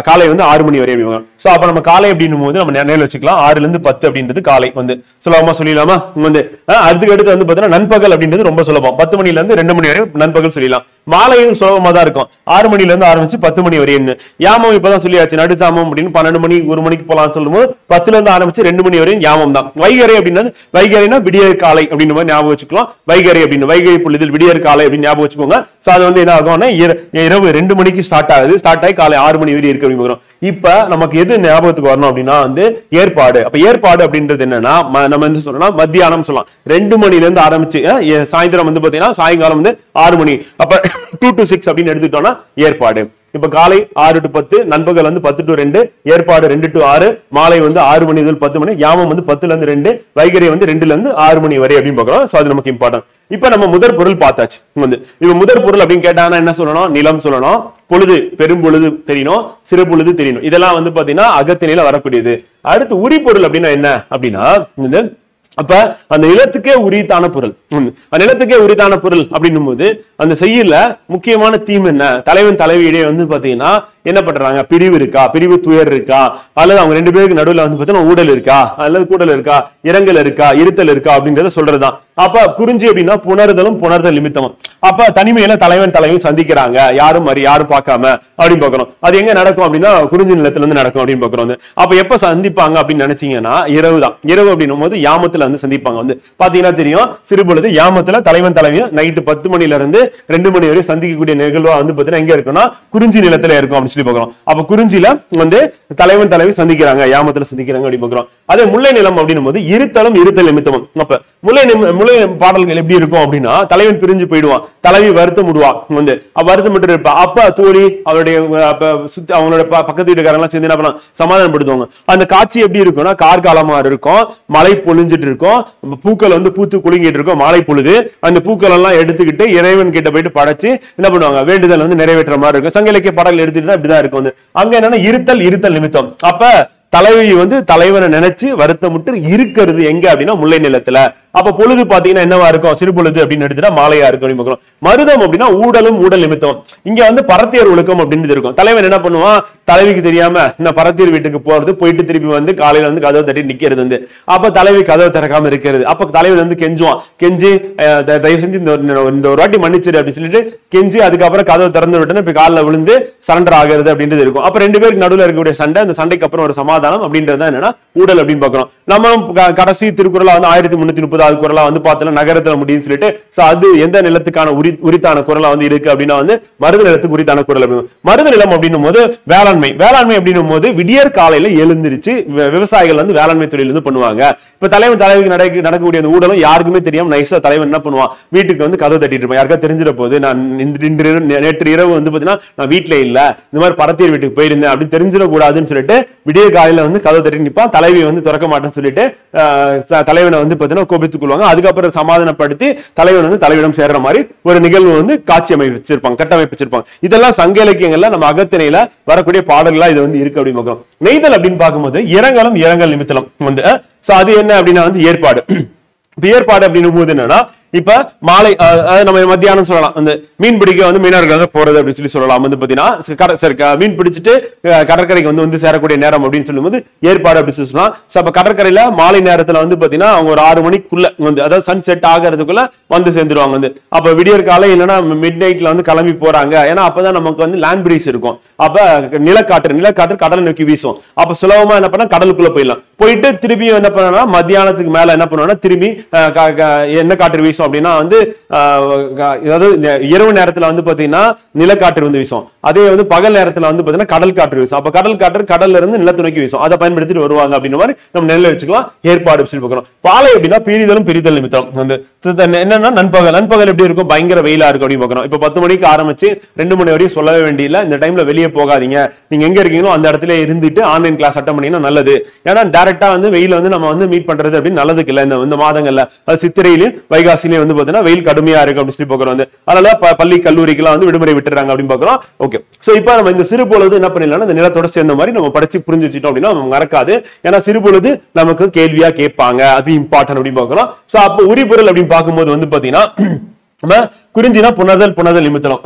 காலை வந்து 6 மணி வரை. சோ அப்ப நம்ம காலை அப்படின்னும் போது நம்ம நேரில் வச்சுக்கலாம் 6ல இருந்து 10 அப்படின்றது காலை வந்து சுலபமா சொல்லிடலாமா வந்து. அதுக்கு அடுத்து வந்து பாத்தீங்கன்னா நண்பகல் அப்படின்றது ரொம்ப சுலபம். 10 மணில இருந்து 2 மணி வரை நண்பகல் சொல்லிடலாம். மாலையும் சுலபமா தான் இருக்கும், 6 மணில இருந்து ஆரம்பிச்சு 10 மணி வரையும். யாமம் இப்பதான் சொல்லியாச்சு, நடுசாமம் அப்படின்னு 12 மணி 1 மணிக்கு போலாம்னு சொல்லும் போது 10ல இருந்து ஆரம்பிச்சு 2 மணி வரையும் யாமம் தான். வைகறை அப்படின்னா வைகறைனா விடியற் காலை அப்படின்னு மாதிரி ஞாபகம் வச்சுக்கலாம். வைகறை அப்படின்னு வைகை பொழுதில் விடியற் காலை அப்படின்னு ஞாபகம் வச்சுக்கோங்க. சோ அது வந்து என்ன ஆகும்னா இரவு 2 மணிக்கு ஸ்டார்ட் ஆகுது, ஸ்டார்ட் ஆகி காலை 6 மணி வரை இருக்கு அப்படின்னு. இப்ப நமக்கு எது ஞாபகத்துக்கு வரணும் அப்படின்னா வந்து ஏற்பாடு. அப்ப ஏற்பாடு அப்படின்றது என்னன்னா நம்ம என்ன சொல்லலாம், மத்தியானம் சொல்லலாம் 2 மணில இருந்து ஆரம்பிச்சு சாயந்தரம் வந்து பாத்தீங்கன்னா சாயங்காலம் வந்து 6 மணி, அப்ப 2 to 6 அப்படின்னு எடுத்துக்கிட்டோம்னா ஏற்பாடு. இப்ப காலை 6 to 10, நண்பகல் வந்து 10 to 2, ஏற்பாடு 2 to 6, மாலை வந்து 6 மணி முதல் 10 மணி, யாமம் வந்து 10ல இருந்து 2, வைகறை வந்து 2ல இருந்து 6 மணி வரை அப்படின்னு பாக்குறோம். சோ அது நமக்கு இம்பார்ட்டன்ட். இப்ப நம்ம முதற் பொருள் பார்த்தாச்சு. வந்து இப்ப முதற் பொருள் அப்படின்னு கேட்டாங்கன்னா என்ன சொல்லணும், நிலம் சொல்லணும், பொழுது பெரும் பொழுது தெரியணும், சிறு பொழுது தெரியணும். இதெல்லாம் வந்து பாத்தீங்கன்னா அகத்திணையில வரக்கூடியது. அடுத்து உரி பொருள் அப்படின்னா என்ன அப்படின்னா, அப்ப அந்த நிலத்துக்கே உரித்தான பொருள், நிலத்துக்கே உரித்தான பொருள் அப்படின்னும் போது அந்த செய்யல முக்கியமான தீம் என்ன, தலைவன் தலைவியிடையே வந்து பாத்தீங்கன்னா என்ன பண்றாங்க, பிரிவு இருக்கா, பிரிவு துயர் இருக்கா, அல்லது அவங்க 2 பேருக்கு நடுவில் வந்து பாத்தீங்கன்னா ஊடல் இருக்கா, அல்லது கூடல் இருக்கா, இரங்கல் இருக்கா, இருத்தல் இருக்கா அப்படிங்கறத சொல்றதுதான். அப்ப குறிஞ்சி அப்படின்னா புணர்தலும் புணர்தல் நிமித்தமும். அப்ப தனிமையில தலைவன் தலைவியும் சந்திக்கிறாங்க, யாரும் யாரும் பார்க்காம அப்படின்னு பாக்குறோம். அது எங்க நடக்கும் அப்படின்னா குறிஞ்சி நிலத்துல இருந்து நடக்கும் அப்படின்னு பாக்குறோம். அப்ப எப்ப சந்திப்பாங்க அப்படின்னு நினைச்சீங்கன்னா இரவு தான். இரவு அப்படின்னும் போது யாமத்துல வந்து சந்திப்பாங்க. வந்து பாத்தீங்கன்னா தெரியும், சிறுபொழுது யாமத்துல தலைவன் தலைவியும் நைட்டு 10 மணில இருந்து 2 மணி வரை சந்திக்கக்கூடிய நிகழ்வா வந்து பாத்தீங்கன்னா எங்க இருக்குன்னா குறிஞ்சி நிலத்துல இருக்கும் சொல்லி பாக்குறோம். அப்ப குறிஞ்சில வந்து தலைவன் தலைவி சந்திக்கிறாங்க, யாமத்துல சந்திக்கிறாங்க அப்படி பாக்குறோம். அதே முல்லை நிலம் அப்படின்னும் போது இருத்தலும் இருத்தல் நிமித்தமும். அப்ப முல்லை பாடல்கள் எப்படி இருக்கும் அப்படின்னா, தலைவன் பிரிஞ்சு போயிடுவான், தலைவி வருத்தம் விடுவா, வந்து வருத்தம் விட்டு இருப்பா. அப்ப தோழி அவருடைய அவங்களோட பக்கத்து வீட்டுக்காரங்க எல்லாம் சேர்ந்து என்ன பண்ணலாம், சமாதானப்படுத்துவாங்க. அந்த காட்சி எப்படி இருக்கும்னா கார்காலமா இருக்கும், மழை பொழிஞ்சிட்டு இருக்கும், பூக்கள் வந்து பூத்து குலுங்கிட்டு இருக்கும், மாலை பொழுது. அந்த பூக்கள் எல்லாம் எடுத்துக்கிட்டு இறைவன் கிட்ட போயிட்டு படைச்சு என்ன பண்ணுவாங்க, வேண்டுதல் வந்து நிறைவேற்ற மாதிரி இருக்கும். சங்க இலக்கிய பாடல்கள் எடுத்துக்கிட்டா இப்படிதான் இருக்கும். அங்க என்னன்னா இருத்தல் இருத்தல் நிமித்தம். அப்ப தலைவி வந்து தலைவனை நினைச்சு வருத்தமுட்டு இருக்கிறது எங்க அப்படின்னா முல்லை நிலத்துல. அப்ப பொழுது பாத்தீங்கன்னா என்னவா இருக்கும், சிறு பொழுது அப்படின்னு எடுத்துட்டா மாலையா இருக்கும். மருதம் அப்படின்னா ஊடலும் ஊடல் நிமித்தம். இங்க வந்து பரத்தியர் ஒழுக்கம் அப்படின்னு இருக்கும். தலைவன் என்ன பண்ணுவான், தலைவிக்கு தெரியாம இந்த பரத்தியர் வீட்டுக்கு போறது, போயிட்டு திருப்பி வந்து காலையில வந்து கதவை தட்டி நிக்கிறது வந்து. அப்ப தலைவி கதவை திறக்காம இருக்கிறது. அப்ப தலைவன் வந்து கெஞ்சுவான், கெஞ்சி தயவு செஞ்சு இந்த ஒரு வாட்டி மன்னிச்சிரு அப்படின்னு சொல்லிட்டு கெஞ்சி அதுக்கப்புறம் கதவை திறந்து விட்டு இப்ப காலில் விழுந்து சரண்டர் ஆகிறது அப்படின்றது இருக்கும். அப்ப 2 பேருக்கு நடுவில் இருக்கக்கூடிய சண்டை, அந்த சண்டைக்கு அப்புறம் ஒரு சமாதானம் அப்படின்றது என்னன்னா ஊடல் அப்படின்னு பாக்குறோம். நம்ம கடைசி திருக்குறளா வந்து 1330 குறளா வந்து பார்த்தோம்னா நகரத்துல முடியும்னு சொல்லிட்டு, அது எந்த நிலத்துக்கான உரித்தான குறளா வந்து இருக்கு அப்படின்னா வந்து மருத நிலத்துக்கு உரித்தான குறள். மருத நிலம் அப்படின்னும் போது வேளாண்மை அப்படின்னும் போது விடியற் காலையில எழுந்திருச்சு விவசாயிகள் வந்து வேளாண்மை தொழில் வந்து பண்ணுவாங்க. இப்ப தலைவன் தலைவிக்கு நடக்கக்கூடிய அந்த ஊடலும் யாருக்குமே தெரியாம நைஸா தலைவன் என்ன பண்ணுவான், வீட்டுக்கு வந்து கதவை தட்டிட்டு இருப்பான். யாருக்கா தெரிஞ்சிட போது நான் நேற்று இரவு வந்து பாத்தீங்கன்னா நான் வீட்டுல இல்ல, இந்த மாதிரி பரத்தியர் வீட்டுக்கு போயிருந்தேன் அப்படின்னு தெரிஞ்சிடக்கூடாதுன்னு சொல்லிட்டு விடிய காலையில வந்து கதவை தட்டி நிற்பான். தலைவி வந்து திறக்க மாட்டேன்னு சொல்லிட்டு தலைவனை வந்து பாத்தீங்கன்னா கோபித்துக் கொள்வாங்க. அதுக்கப்புறம் சமாதானப்படுத்தி தலைவன் வந்து தலைவிடம் சேர்ற மாதிரி ஒரு நிகழ்வு வந்து காட்சி அமைச்சிருப்பாங்க, கட்டமைப்பு வச்சிருப்பாங்க. இதெல்லாம் சங்க இலக்கியங்கள்ல நம்ம அகத்திணையில வரக்கூடிய பாடல்களா இது வந்து இருக்கு அப்படின்னு பார்க்கிறோம். நெய்தல் அப்படின்னு பார்க்கும்போது இரங்கலும் இரங்கல் நிமித்தம் வந்து அது என்ன அப்படின்னா வந்து ஏற்பாடு. ஏற்பாடு அப்படின்னும் போது என்னன்னா, இப்ப மாலை நம்ம மத்தியானம் சொல்லலாம், அந்த மீன் பிடிக்க வந்து மீனவர்கள் போறது அப்படின்னு சொல்லலாம். வந்து பாத்தீங்கன்னா மீன் பிடிச்சிட்டு கடற்கரைக்கு வந்து சேரக்கூடிய நேரம் அப்படின்னு சொல்லும்போது ஏற்பாடு அப்படின்னு சொல்லலாம். அப்ப கடற்கரையில மாலை நேரத்துல வந்து பாத்தீங்கன்னா அவங்க ஒரு 6 மணிக்குள்ள வந்து, அதாவது சன் செட் ஆகிறதுக்குள்ள வந்து சேர்ந்துருவாங்க. வந்து அப்ப விடியற் காலை இல்லைன்னா மிட் நைட்ல வந்து கிளம்பி போறாங்க. ஏன்னா அப்பதான் நமக்கு வந்து லேண்ட் பிரீஸ் இருக்கும். அப்ப நிலக்காற்று கடலை நோக்கி வீசும். அப்ப சுலபமா என்ன பண்ணா கடலுக்குள்ள போயிடலாம். போயிட்டு திருப்பி என்ன பண்ணா மத்தியானத்துக்கு மேல என்ன பண்ணுவோம்னா திரும்பி என்ன காற்று வீசும் அப்படின்னா வந்து அதாவது இரவு நேரத்துல வந்து பாத்தீங்கன்னா நிலக்காற்று வந்து வீசும். அதே வந்து பகல் நேரத்துல வந்து பாத்தீங்கன்னா கடல் காற்று வீசும். அப்ப கடல் காற்று கடல்ல இருந்து நிலத்து நோக்கி வீசும். அதை பயன்படுத்திட்டு வருவாங்க அப்படின்ற மாதிரி நம்ம நெல்ல வச்சுக்கலாம். ஏற்பாடு சொல்லி பார்க்கணும். பாலை அப்படின்னா பிரிதலும் பிரிதல் நிமித்தம் வந்து என்னன்னா நண்பகல் எப்படி இருக்கும், பயங்கர வெயிலா இருக்கும் அப்படின்னு பார்க்கணும். இப்ப 10 மணிக்கு ஆரம்பிச்சு 2 மணி வரையும் சொல்லவே வேண்டியதில்லை. இந்த டைம்ல வெளியே போகாதீங்க, நீங்க எங்க இருக்கீங்களோ அந்த இடத்துல இருந்துட்டு ஆன்லைன் கிளாஸ் அட்டன் பண்ணீங்கன்னா நல்லது. ஏன்னா டைரக்டா வந்து வெயில் வந்து நம்ம வந்து மீட் பண்றது அப்படின்னு நல்லதுக்கு இல்லை. இந்த மாதங்கள்ல அது சித்திரையிலும் வைகாசிலையும் வந்து பாத்தீங்கன்னா வெயில் கடுமையா இருக்கு அப்படின்னு சொல்லி பாக்குறோம். வந்து அதனால பள்ளி கல்லூரிக்கெல்லாம் வந்து விடுமுறை விட்டுறாங்க அப்படின்னு பாக்குறோம். ஓகே, சோ இப்ப நம்ம இந்த சிறு பொழுது என்ன பண்ணிடலாம், இந்த நிலத்தோட சேர்ந்த மாதிரி நம்ம படிச்சு புரிஞ்சு வச்சுட்டோம் அப்படின்னா நம்ம மறக்காது. ஏன்னா சிறு பொழுது நமக்கு கேள்வியா கேட்பாங்க, அது இம்பார்ட்டன்ட் அப்படின்னு பாக்குறோம். சோ அப்ப உரிபொருள் அப்படின்னு பார்க்கும்போது வந்து பாத்தீங்கன்னா குறிஞ்சினா புணர்தல் நிமித்தம்.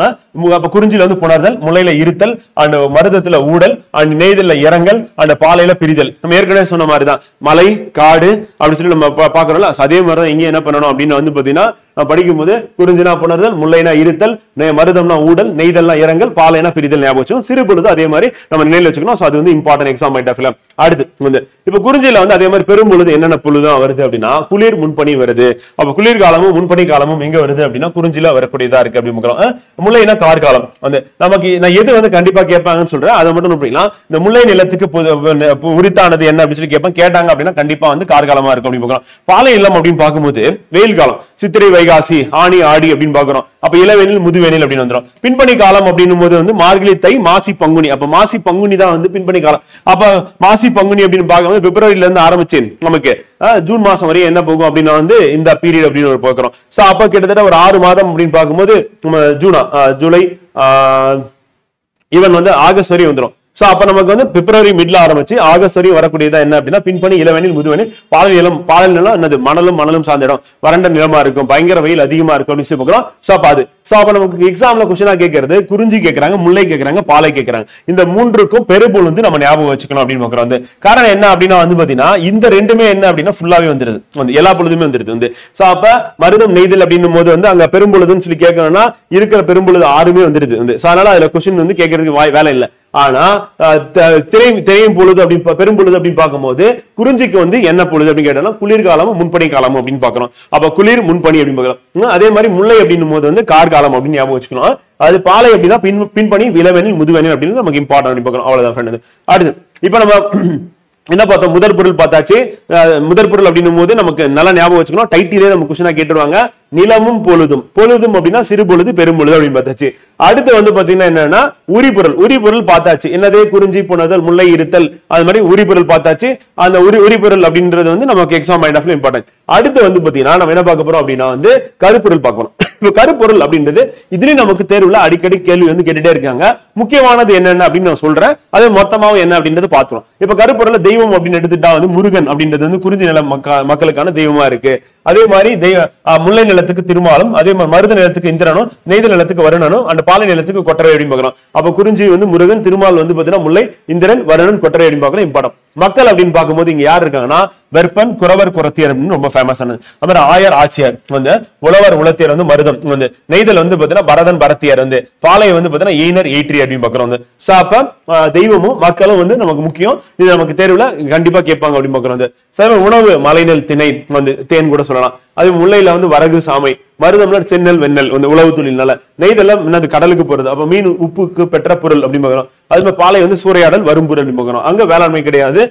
அப்ப குறிஞ்சில வந்து புணர்தல், முல்லையில இருத்தல், அண்ட் மருதத்துல ஊடல், அண்ட் நெய்தல்ல இரங்கல், அண்ட் பாலையில பிரிதல். நம்ம ஏற்கனவே சொன்ன மாதிரிதான் மலை காடு அப்படின்னு சொல்லி நம்ம பாக்குறோம்ல. அதே மாதிரிதான் இங்க என்ன பண்ணணும் அப்படின்னு வந்து பாத்தீங்கன்னா படிக்கும் போது குறிஞ்சினா புணர்தல், முல்லைனா இருத்தல், மருதம்னா ஊடல், நெய்தல்னா இரங்கல், பாலைனா பிரிதல் ஞாபகம் வச்சுக்கணும். சிறு பொழுது அதே மாதிரி நம்ம நினைவில் வச்சுக்கணும். அது வந்து இம்பார்ட்டன்ட் எக்ஸாம் பாயிண்ட் ஆஃப் வியூல. அடுத்து வந்து இப்ப குறிஞ்சியில வந்து அதே மாதிரி பெரும் பொழுது என்னென்ன பொழுதும் வருது அப்படின்னா குளிர் முன்பனி வருது. அப்ப குளிர் காலமும் முன்பனி காலமும் எங்க வருது அப்படின்னா குறிஞ்சில வரக்கூடியதா இருக்கு அப்படின்னு. முல்லைனா கார்காலம் வந்து நமக்கு நான் எது வந்து கண்டிப்பா கேட்பாங்கன்னு சொல்றேன், அதை மட்டும் அப்படின்னா இந்த முல்லை நிலத்துக்கு உரித்தானது என்ன அப்படின்னு சொல்லி கேட்பாங்க. கேட்டாங்க அப்படின்னா கண்டிப்பா வந்து கார்காலமா இருக்கும் அப்படின்னு. பாலை நிலம் அப்படின்னு பார்க்கும்போது வெயில் காலம் சித்திரை வைகாசி ஆணி ஆடி அப்படின்னு பாக்குறோம். அப்ப இளவேனில் முதுவேனில் அப்படின்னு வந்துடும். பின்பனி காலம் அப்படின்னும் போது வந்து மார்கழி தை மாசி பங்குனி. அப்ப மாசி பங்குனி தான் வந்து பின்பனி காலம். அப்ப மாசி பங்குனி அப்படின்னு பார்க்கும்போது பிப்ரவரியில இருந்து ஆரம்பிச்சு நமக்கு ஜூன் மாசம் வரையும் என்ன போகும் அப்படின்னா வந்து இந்த பீரியட் அப்படின்னு பாக்குறோம். சோ அப்ப கிட்டத்தட்ட ஒரு 6 மாதம் அப்படின்னு பார்க்கும்போது ஜூலை ஈவன் வந்து ஆகஸ்ட் வரையும் வந்துடும். சோ அப்ப நமக்கு வந்து பிப்ரவரி மிட்ல ஆரம்பிச்சு ஆகஸ்ட் வரையும் வரக்கூடியதா என்ன அப்படின்னா பின்பனி இளவேனில் முதுவேனில் பாலை நிலம் என்னது மணலும் சார்ந்த இடம் வறண்ட நிலமா இருக்கும், பயங்கர வெயில் அதிகமா இருக்கும் அப்படின்னு சொல்லி பாக்குறோம். சோ அப்ப நமக்கு எக்ஸாம்ல கொஸ்டினா கேட்கறது குறிஞ்சி கேட்கறாங்க, முல்லை கேட்கறாங்க, பாலை கேட்கறாங்க. இந்த மூன்றுக்கும் பெரும்பொழுது நம்ம ஞாபகம் வச்சுக்கணும் அப்படின்னு பாக்குறோம். வந்து காரணம் என்ன அப்படின்னா வந்து பாத்தீங்கன்னா இந்த ரெண்டுமே என்ன அப்படின்னா ஃபுல்லாவே வந்துருது, வந்து எல்லா பொழுதுமே வந்துருது வந்து. சோ அப்ப மருதம் நெய்தல் அப்படின்னும் போது வந்து அங்க பெரும்பொழுதுன்னு சொல்லி கேட்கணும்னா இருக்கிற பெரும்பொழுது 6மே வந்துருது வந்து. சோ அதனால அதுல கொஸ்டின் வந்து கேட்கறதுக்கு வேலை இல்லை. ஆனா திரையும் பொழுது அப்படின்னு பெரும்பொழுது அப்படின்னு பார்க்கும்போது குறிஞ்சிக்கு வந்து என்ன பொழுது அப்படின்னு கேட்டோம்னா குளிர்காலமும் முன்பனி காலமும் அப்படின்னு பாக்குறோம். அப்ப குளிர் முன்பனி அப்படின்னு பாக்கலாம். அதே மாதிரி முல்லை அப்படின்னும் போது வந்து கார்காலம் அப்படின்னு ஞாபகம் வச்சுக்கணும். அது பாலை அப்படின்னா பின்பனி இளவேனில் முதுவேனில் அப்படின்னு நமக்கு இம்பார்ட்டன்ட் அப்படின்னு பாக்குறோம். அவ்வளவுதான். அடுத்து இப்ப நம்ம என்ன பார்த்தோம், முதற் பொருள் பார்த்தாச்சு. முதற் பொருள் அப்படின்னும் போது நமக்கு நல்லா ஞாபகம் வச்சுக்கணும். டைட்டிலே நம்ம கொஸ்டினா கேட்டுருவாங்க. நிலமும் பொழுதும் அப்படின்னா சிறு பொழுது பெரும்பொழுது அப்படின்னு பார்த்தாச்சு. அடுத்து வந்து பாத்தீங்கன்னா என்னன்னா உரிபொருள் பார்த்தாச்சு. என்னதே குறிஞ்சி புணர்தல் முல்லை இருத்தல் அது மாதிரி உரிபொருள் பார்த்தாச்சு. அந்த உரிபொருள் அப்படின்றது வந்து நமக்கு exam point of view important. அடுத்து வந்து பாத்தீங்கன்னா நம்ம என்ன பார்க்க போறோம் அப்படின்னா வந்து கருப்பொருள் பார்க்கணும். இப்ப கருப்பொருள் அப்படின்றது இதுலயும் நமக்கு தேர்வுல அடிக்கடி கேள்வி வந்து கேட்டுட்டே இருக்காங்க. முக்கியமானது என்னென்ன அப்படின்னு நான் சொல்றேன், அது மொத்தமாவும் என்ன அப்படின்றது பார்த்துரும். இப்ப கருப்பொருள் தெய்வம் அப்படின்னு எடுத்துட்டா வந்து முருகன் அப்படின்றது வந்து குறிஞ்சி நில மக்களுக்கான தெய்வமா இருக்கு. அதே மாதிரி முல்லை நிலத்துக்கு திருமாலும், அதே மாதிரி மருத நிலத்துக்கு இந்திரனும், நெய்தல் நிலத்துக்கு வருணனும், அந்த பாலை நிலத்துக்கு கொட்டரை அப்படின்னு பாக்குறோம். அப்ப குறிஞ்சி வந்து முருகன், திருமால் வந்து பாத்தீங்கன்னா முல்லை, இந்திரன், வருணன், கொட்டரை அப்படின்னு பாக்குறோம். இம்பார்ட்டன். மக்கள் அப்படின்னு பார்க்கும்போது இங்க யார் இருக்காங்கன்னா வெப்பன், குறவர், குரத்தியர் அப்படின்னு ரொம்ப ஃபேமஸ் ஆனது. அப்புறம் ஆயர், ஆட்சியர் வந்து, உழவர், உலத்தியர் வந்து, மருதம் வந்து, நெய்தல் வந்து பாத்தீங்கன்னா பரதன், பரத்தியர் வந்து, பாலை வந்து பாத்தீங்கன்னா எயினர், எயிட்ரி அப்படின்னு பாக்குறோம் வந்து. சோ அப்ப தெய்வமும் மக்களும் வந்து நமக்கு முக்கியம். இது நமக்கு தேர்வுல கண்டிப்பா கேட்பாங்க அப்படின்னு பாக்குறோம் வந்து. சரி, உணவு மலைநெல், திணை வந்து தேன் கூட சொல்லலாம். அது முல்லையில வந்து வரகு, சாமை, மருதம்ல சென்னல், வெண்ணெல் வந்து உழவு தொழில்னால, நெய்தெல்லாம் என்னது கடலுக்கு போறது. அப்ப மீன் உப்புக்கு பெற்ற பொருள் அப்படின்னு பாக்குறோம். அது மாதிரி பாலை வந்து சூறையாடல் வரும் பொருள் அப்படின்னு பாக்குறோம். அங்க வேளாண்மை கிடையாது,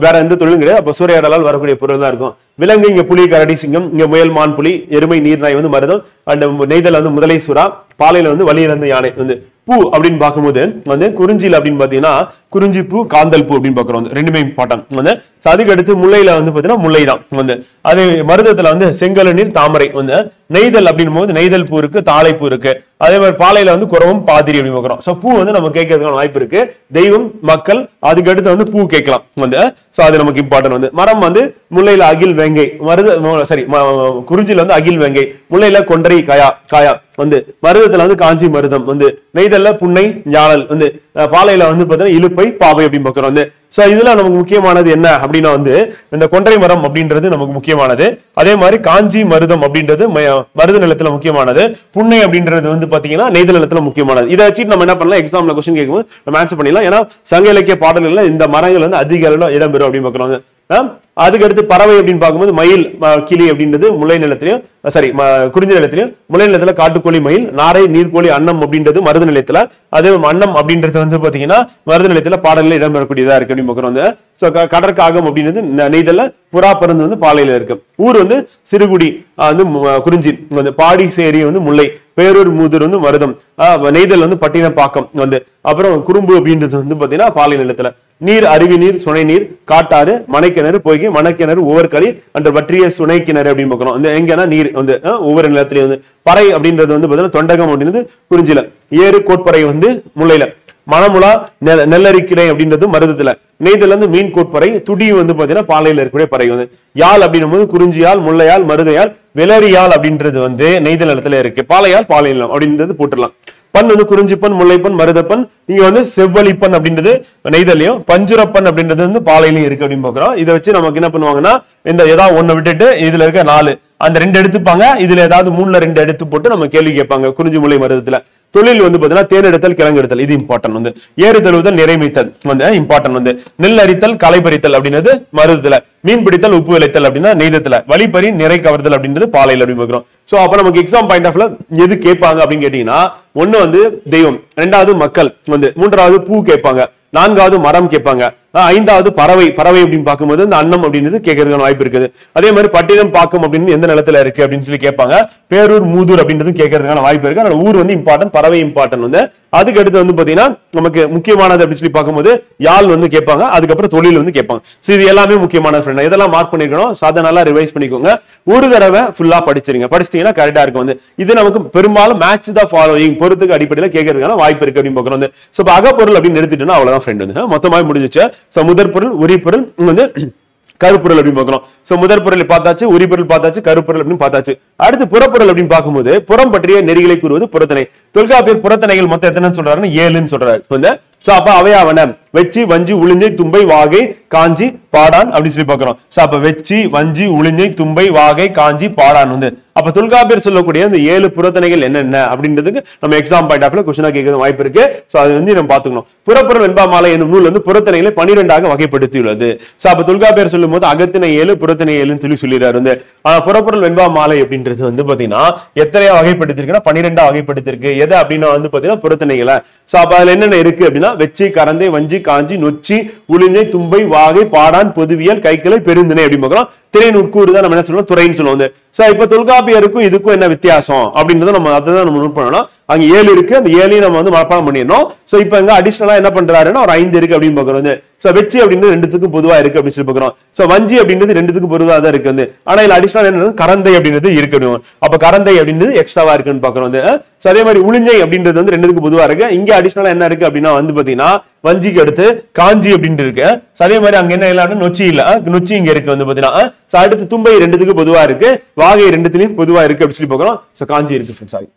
வேற எந்த தொழிலும் கிடையாது. அப்ப சூறையாடலால் வரக்கூடிய பொருள் தான் இருக்கும். விலங்கு இங்க புலி, கரடி, சிங்கம், இங்க முயல், மான், புலி, எருமை, நீர்நாய் வந்து மருதம். அந்த நெய்தல் வந்து முதலை, சுறா, பாலையில வந்து வலியிலிருந்து யானை வந்து. பூ அப்படின்னு பார்க்கும்போது வந்து குறிஞ்சியில அப்படின்னு பாத்தீங்கன்னா குறிஞ்சி பூ, காந்தல் பூ அப்படின்னு பாக்குறோம். ரெண்டுமே இம்பார்ட்டன்ட் வந்து. அதுக்கு அடுத்து முல்லையில வந்து பாத்தீங்கன்னா முல்லை தான் வந்து. அது மருதத்துல வந்து செங்கழுநீர், தாமரை வந்து. நெய்தல் அப்படின்னும் போது நெய்தல் பூ இருக்கு, தாழை பூ இருக்கு. அதே மாதிரி பாலையில வந்து குறவும், பாதிரி அப்படின்னு பாக்குறோம். சோ பூ வந்து நம்ம கேட்கறதுக்கான வாய்ப்பு இருக்கு. தெய்வம், மக்கள், அதுக்கு அடுத்து வந்து பூ கேட்கலாம் வந்து. சோ அது நமக்கு இம்பார்ட்டன்ட் வந்து. மரம் வந்து முல்லையில அகில், வேங்கை, குறிஞ்சியில வந்து அகில், வேங்கை, முல்லையில கொன்றை, காயா வந்து, மருதத்துல வந்து காஞ்சி, மருதம் வந்து, நெய்தல்ல புன்னை, ஞாழல் வந்து, பாலையில வந்து பாத்தீங்கன்னா இலுப்பை, பாவை அப்படின்னு பாக்குறோம் வந்து. சோ இதுல நமக்கு முக்கியமானது என்ன அப்படின்னா வந்து இந்த கொன்றை மரம் அப்படின்றது நமக்கு முக்கியமானது. அதே மாதிரி காஞ்சி, மருதம் அப்படின்றது மருத நிலத்துல முக்கியமானது. புன்னை அப்படின்றது வந்து பாத்தீங்கன்னா நெய்தல் நிலத்துல முக்கியமானது. இதை வச்சு நம்ம என்ன பண்ணலாம், எக்ஸாம்ல கொஸ்டின் கேட்கும்போது நம்ம ஆன்சர் பண்ணிடலாம். ஏன்னா சங்க இலக்கிய பாடல்கள்ல இந்த மரங்கள் வந்து அதிக அளவில் இடம்பெறும் அப்படின்னு பாக்குறாங்க. அதுக்கு அடுத்து பறவை அப்படின்னு பார்க்கும்போது மயில், கிளி அப்படின்றது முல்லை நிலத்திலையும் குறிஞ்சி நிலத்திலையும், முல்லை நிலத்துல காட்டுக்கோழி, மயில், நாரை, நீர்கோழி, அன்னம் அப்படின்றது மருத நிலையத்துல. அதே அன்னம் அப்படின்றது வந்து பாத்தீங்கன்னா மருத நிலையத்துல பாடல்கள் இடம்பெறக்கூடியதா இருக்கு அப்படின்னு பாக்குறோம் வந்து. சோ கடற்காகம் அப்படின்றது நெய்தல்ல, புறா பருந்து வந்து பாலையில இருக்கு. ஊர் வந்து சிறுகுடி வந்து குறிஞ்சி வந்து, பாடி, சேரி வந்து முல்லை, பேரூர், மூதூர் வந்து மருதம், நெய்தல் வந்து பட்டினப்பாக்கம் வந்து. அப்புறம் குறும்பு அப்படின்றது வந்து பாத்தீங்கன்னா பாலை நிலத்துல. நீர், அருவி நீர், சுனை நீர், காட்டாறு, மனைக்கிணறு, பொய்கை, மணக்கிணறு, ஒவ்வொரு அன்ற வற்றிய சுனை கிணறு அப்படின்னு பாக்குறோம். எங்கன்னா நீர் வந்து ஒவ்வொரு நிலத்திலையும் வந்து. பறை அப்படின்றது வந்து பாத்தீங்கன்னா தொண்டகம் அப்படின்றது குறிஞ்சில. ஏறு, கோட்பறை வந்து முல்லையில. மணமுலா, நெல்லரிக்கிளை அப்படின்றது மருதத்துல. நெய்தல் வந்து மீன் கோட்பறை, துடி வந்து பாத்தீங்கன்னா பாலையில இருக்கக்கூடிய பறை வந்து. யாழ் அப்படின்னும் போது குறிஞ்சியால், முல்லையால், மருதையால், வெளரியால் அப்படின்றது வந்து நெய்தல் நிலத்துல இருக்கு. பாலையால், பாலை நிலம் அப்படின்றது போட்டுடலாம். பண் வந்து குறிஞ்சிப்பன், முல்லைப்பன், மருதப்பன். இங்க வந்து செவ்வழிப்பன் அப்படின்றது நெய்தலையும், பஞ்சுரப்பன் அப்படின்றது வந்து பாலையிலையும் இருக்கு அப்படின்னு பாக்குறோம். இதை வச்சு நமக்கு என்ன பண்ணுவாங்கன்னா இந்த ஏதாவது ஒண்ணு விட்டுட்டு இதுல இருக்க 4 அந்த 2 எடுத்துப்பாங்க. இதுல ஏதாவது 3ல 2 எடுத்து போட்டு நம்ம கேள்வி கேட்பாங்க குறிஞ்சி முல்லை மருதத்துல. தொழில் வந்து பாத்தீங்கன்னா தேன் எடுத்தல் கிழங்கு எடுத்தல் இது இம்பார்ட்டன்ட் வந்து. ஏறு தழுவுதல் நிறைமைத்தல் வந்து இம்பார்ட்டன்ட் வந்து. நெல் அரித்தல் களை பறித்தல் அப்படின்றது மருதத்துல. மீன் பிடித்தல் உப்பு விளைத்தல் அப்படின்னா நெய்தத்துல. வழிப்பறி நிறை கவர்தல் அப்படின்றது பாலையில் அப்படின்னு பார்க்கிறோம். சோ அப்ப நமக்கு எக்ஸாம் பாயிண்ட் ஆஃப்ல எது கேட்பாங்க அப்படின்னு கேட்டீங்கன்னா, ஒண்ணு வந்து தெய்வம், 2வது மக்கள் வந்து, 3வது பூ கேட்பாங்க, 4வது மரம் கேட்பாங்க, 5வது பறவை அப்படின்னு பார்க்கும்போது இந்த அன்னம் அப்படின்றது கேட்கறதுக்கான வாய்ப்பு இருக்குது. அதே மாதிரி பட்டினம் பாக்கம் அப்படின்னு எந்த நிலத்துல இருக்கு அப்படின்னு சொல்லி கேட்பாங்க. பேரூர் மூதூர் அப்படின்றது கேட்கறதுக்கான வாய்ப்பு இருக்கு. அதனால ஊர் வந்து இம்பார்ட்டன்ட், பறவை இம்பார்ட்டன்ட் வந்து. அதுக்கு அடுத்து வந்து பாத்தீங்கன்னா நமக்கு முக்கியமானது அப்படின்னு சொல்லி பார்க்கும்போது யாழ் வந்து கேட்பாங்க. அதுக்கப்புறம் தொழில் வந்து கேட்பாங்க. சோ இது எல்லாமே முக்கியமான ஃப்ரெண்ட். இதெல்லாம் மார்க் பண்ணிருக்கணும். அதை நல்லா ரிவைஸ் பண்ணிக்கோங்க. ஒரு தடவை ஃபுல்லா படிச்சிட்டீங்கன்னா கரெக்டா இருக்கும் வந்து. இது நமக்கு பெரும்பாலும் மேட்ச் த ஃபாலோயிங் பொறுத்துக்கு அடிப்படையில் கேட்கறதுக்கான வாய்ப்பு இருக்கு அப்படின்னு பார்க்கணும் வந்து. சோ அகப்பொருள் அப்படின்னு எடுத்துட்டோம்னா அவ்வளவுதான் ஃப்ரெண்ட் வந்து. மொத்தமாக முடிஞ்சிச்சு. சோ முதற் பொருள், உரிபொருள் வந்து கருப்பொருள் அப்படின்னு பார்க்கிறோம். சோ முதற் பொருள் பார்த்தாச்சு, உரிபொருள் பார்த்தாச்சு, கருப்பொருள் அப்படின்னு பார்த்தாச்சு. அடுத்து புறப்பொருள் அப்படின்னு பார்க்கும்போது புறம் பற்றிய நெறிகளை கூறுவது புறத்தனை. தொல்காப்பியர் புறத்தனைகள் மொத்தம் எத்தனைன்னு சொல்றாருன்னு 7ன்னு சொல்றாரு. சோ அப்ப அவையாவன வெச்சி வஞ்சி உளிஞ்சை தும்பை வாகை காஞ்சி பாடான் அப்படின்னு சொல்லி பார்க்கிறோம். சோ அப்ப வெச்சி வஞ்சி உளிஞ்சை தும்பை வாகை காஞ்சி பாடான் வந்து. அப்ப தொல்காப்பியர் சொல்லக்கூடிய இந்த 7 புறத்தனைகள் என்னென்ன அப்படின்றதுக்கு நம்ம எக்ஸாம் பாயிண்ட் ஆஃப்ல கொஸ்டினா கேட்கறது வாய்ப்பு இருக்கு. சோ அது வந்து நம்ம பாத்துக்கணும். புறப்பொருள் வெண்பாமாலை என்னும் நூல் வந்து புறத்தனைகளை 12ஆக வகைப்படுத்தியுள்ளது. சோ அப்ப தொல்காப்பியர் சொல்லும் போது அகத்திணை 7 புறத்திணை 7ன்னு சொல்லிடுறாரு வந்து. ஆனா புறப்பொருள் வெண்பாமாலை அப்படின்றது வந்து பாத்தீங்கன்னா எத்தனையா வகைப்படுத்திருக்குன்னா 12ஆ வகைப்படுத்திருக்கு. எது அப்படின்னா வந்து பாத்தீங்கன்னா புறத்திணைகளை. சோ அப்ப அதுல என்னென்ன இருக்கு அப்படின்னா வெச்சி கரந்தை வஞ்சி காஞ்சி நொச்சி உளிஞ்சை தும்பை வாகை பாடான் பொதுவியல் கைக்கிளை பெருந்திணை அப்படின்னு பார்க்கிறோம். திரை நுட்கூறு தான் நம்ம என்ன சொல்லுவோம், துறைன்னு சொல்லுவோம் வந்து. சோ இப்ப தொல்காப்பியருக்கும் இதுக்கும் என்ன வித்தியாசம் அப்படின்றத நம்ம அதான் நம்ம நோட் பண்ணணும். அங்க 7 இருக்கு, அந்த 7ஐயும் நம்ம வந்து மனப்பாடம் பண்ணிடணும். சோ இப்ப இங்க அடிஷனலா என்ன பண்றாருன்னா ஒரு 5 இருக்கு அப்படின்னு பாக்குறோம். சோ வெச்சி அப்படின்றது 2த்துக்கும் பொதுவா இருக்கு அப்படின்னு சொல்லி பாக்குறோம். சோ வஞ்சி அப்படின்றது 2த்துக்கும் பொதுவா தான் இருக்கு வந்து. ஆனா இதுல அடிஷனலா என்ன கரந்தை அப்படின்றது இருக்கு. அப்ப கரந்தை அப்படின்றது எக்ஸ்ட்ராவா இருக்குன்னு பாக்குறோம் வந்து. சோ அதே மாதிரி உளிஞ்சை அப்படின்றது வந்து 2த்துக்கும் பொதுவா இருக்கு. இங்க அடிஷனலா என்ன இருக்கு அப்படின்னா வந்து பாத்தீங்கன்னா வஞ்சிக்கு அடுத்து காஞ்சி அப்படின்னு இருக்கு. அதே மாதிரி அங்க என்ன இல்ல நொச்சி இல்ல, நொச்சி இங்க இருக்கு வந்து பாத்தீங்கன்னா. அடுத்து தும்பை 2த்துக்கும் பொதுவா இருக்கு, வாகை 2த்துலயும் பொதுவா இருக்கு அப்படின்னு சொல்லி பாக்குறோம். சோ காஞ்சி இருக்கு. சாரி,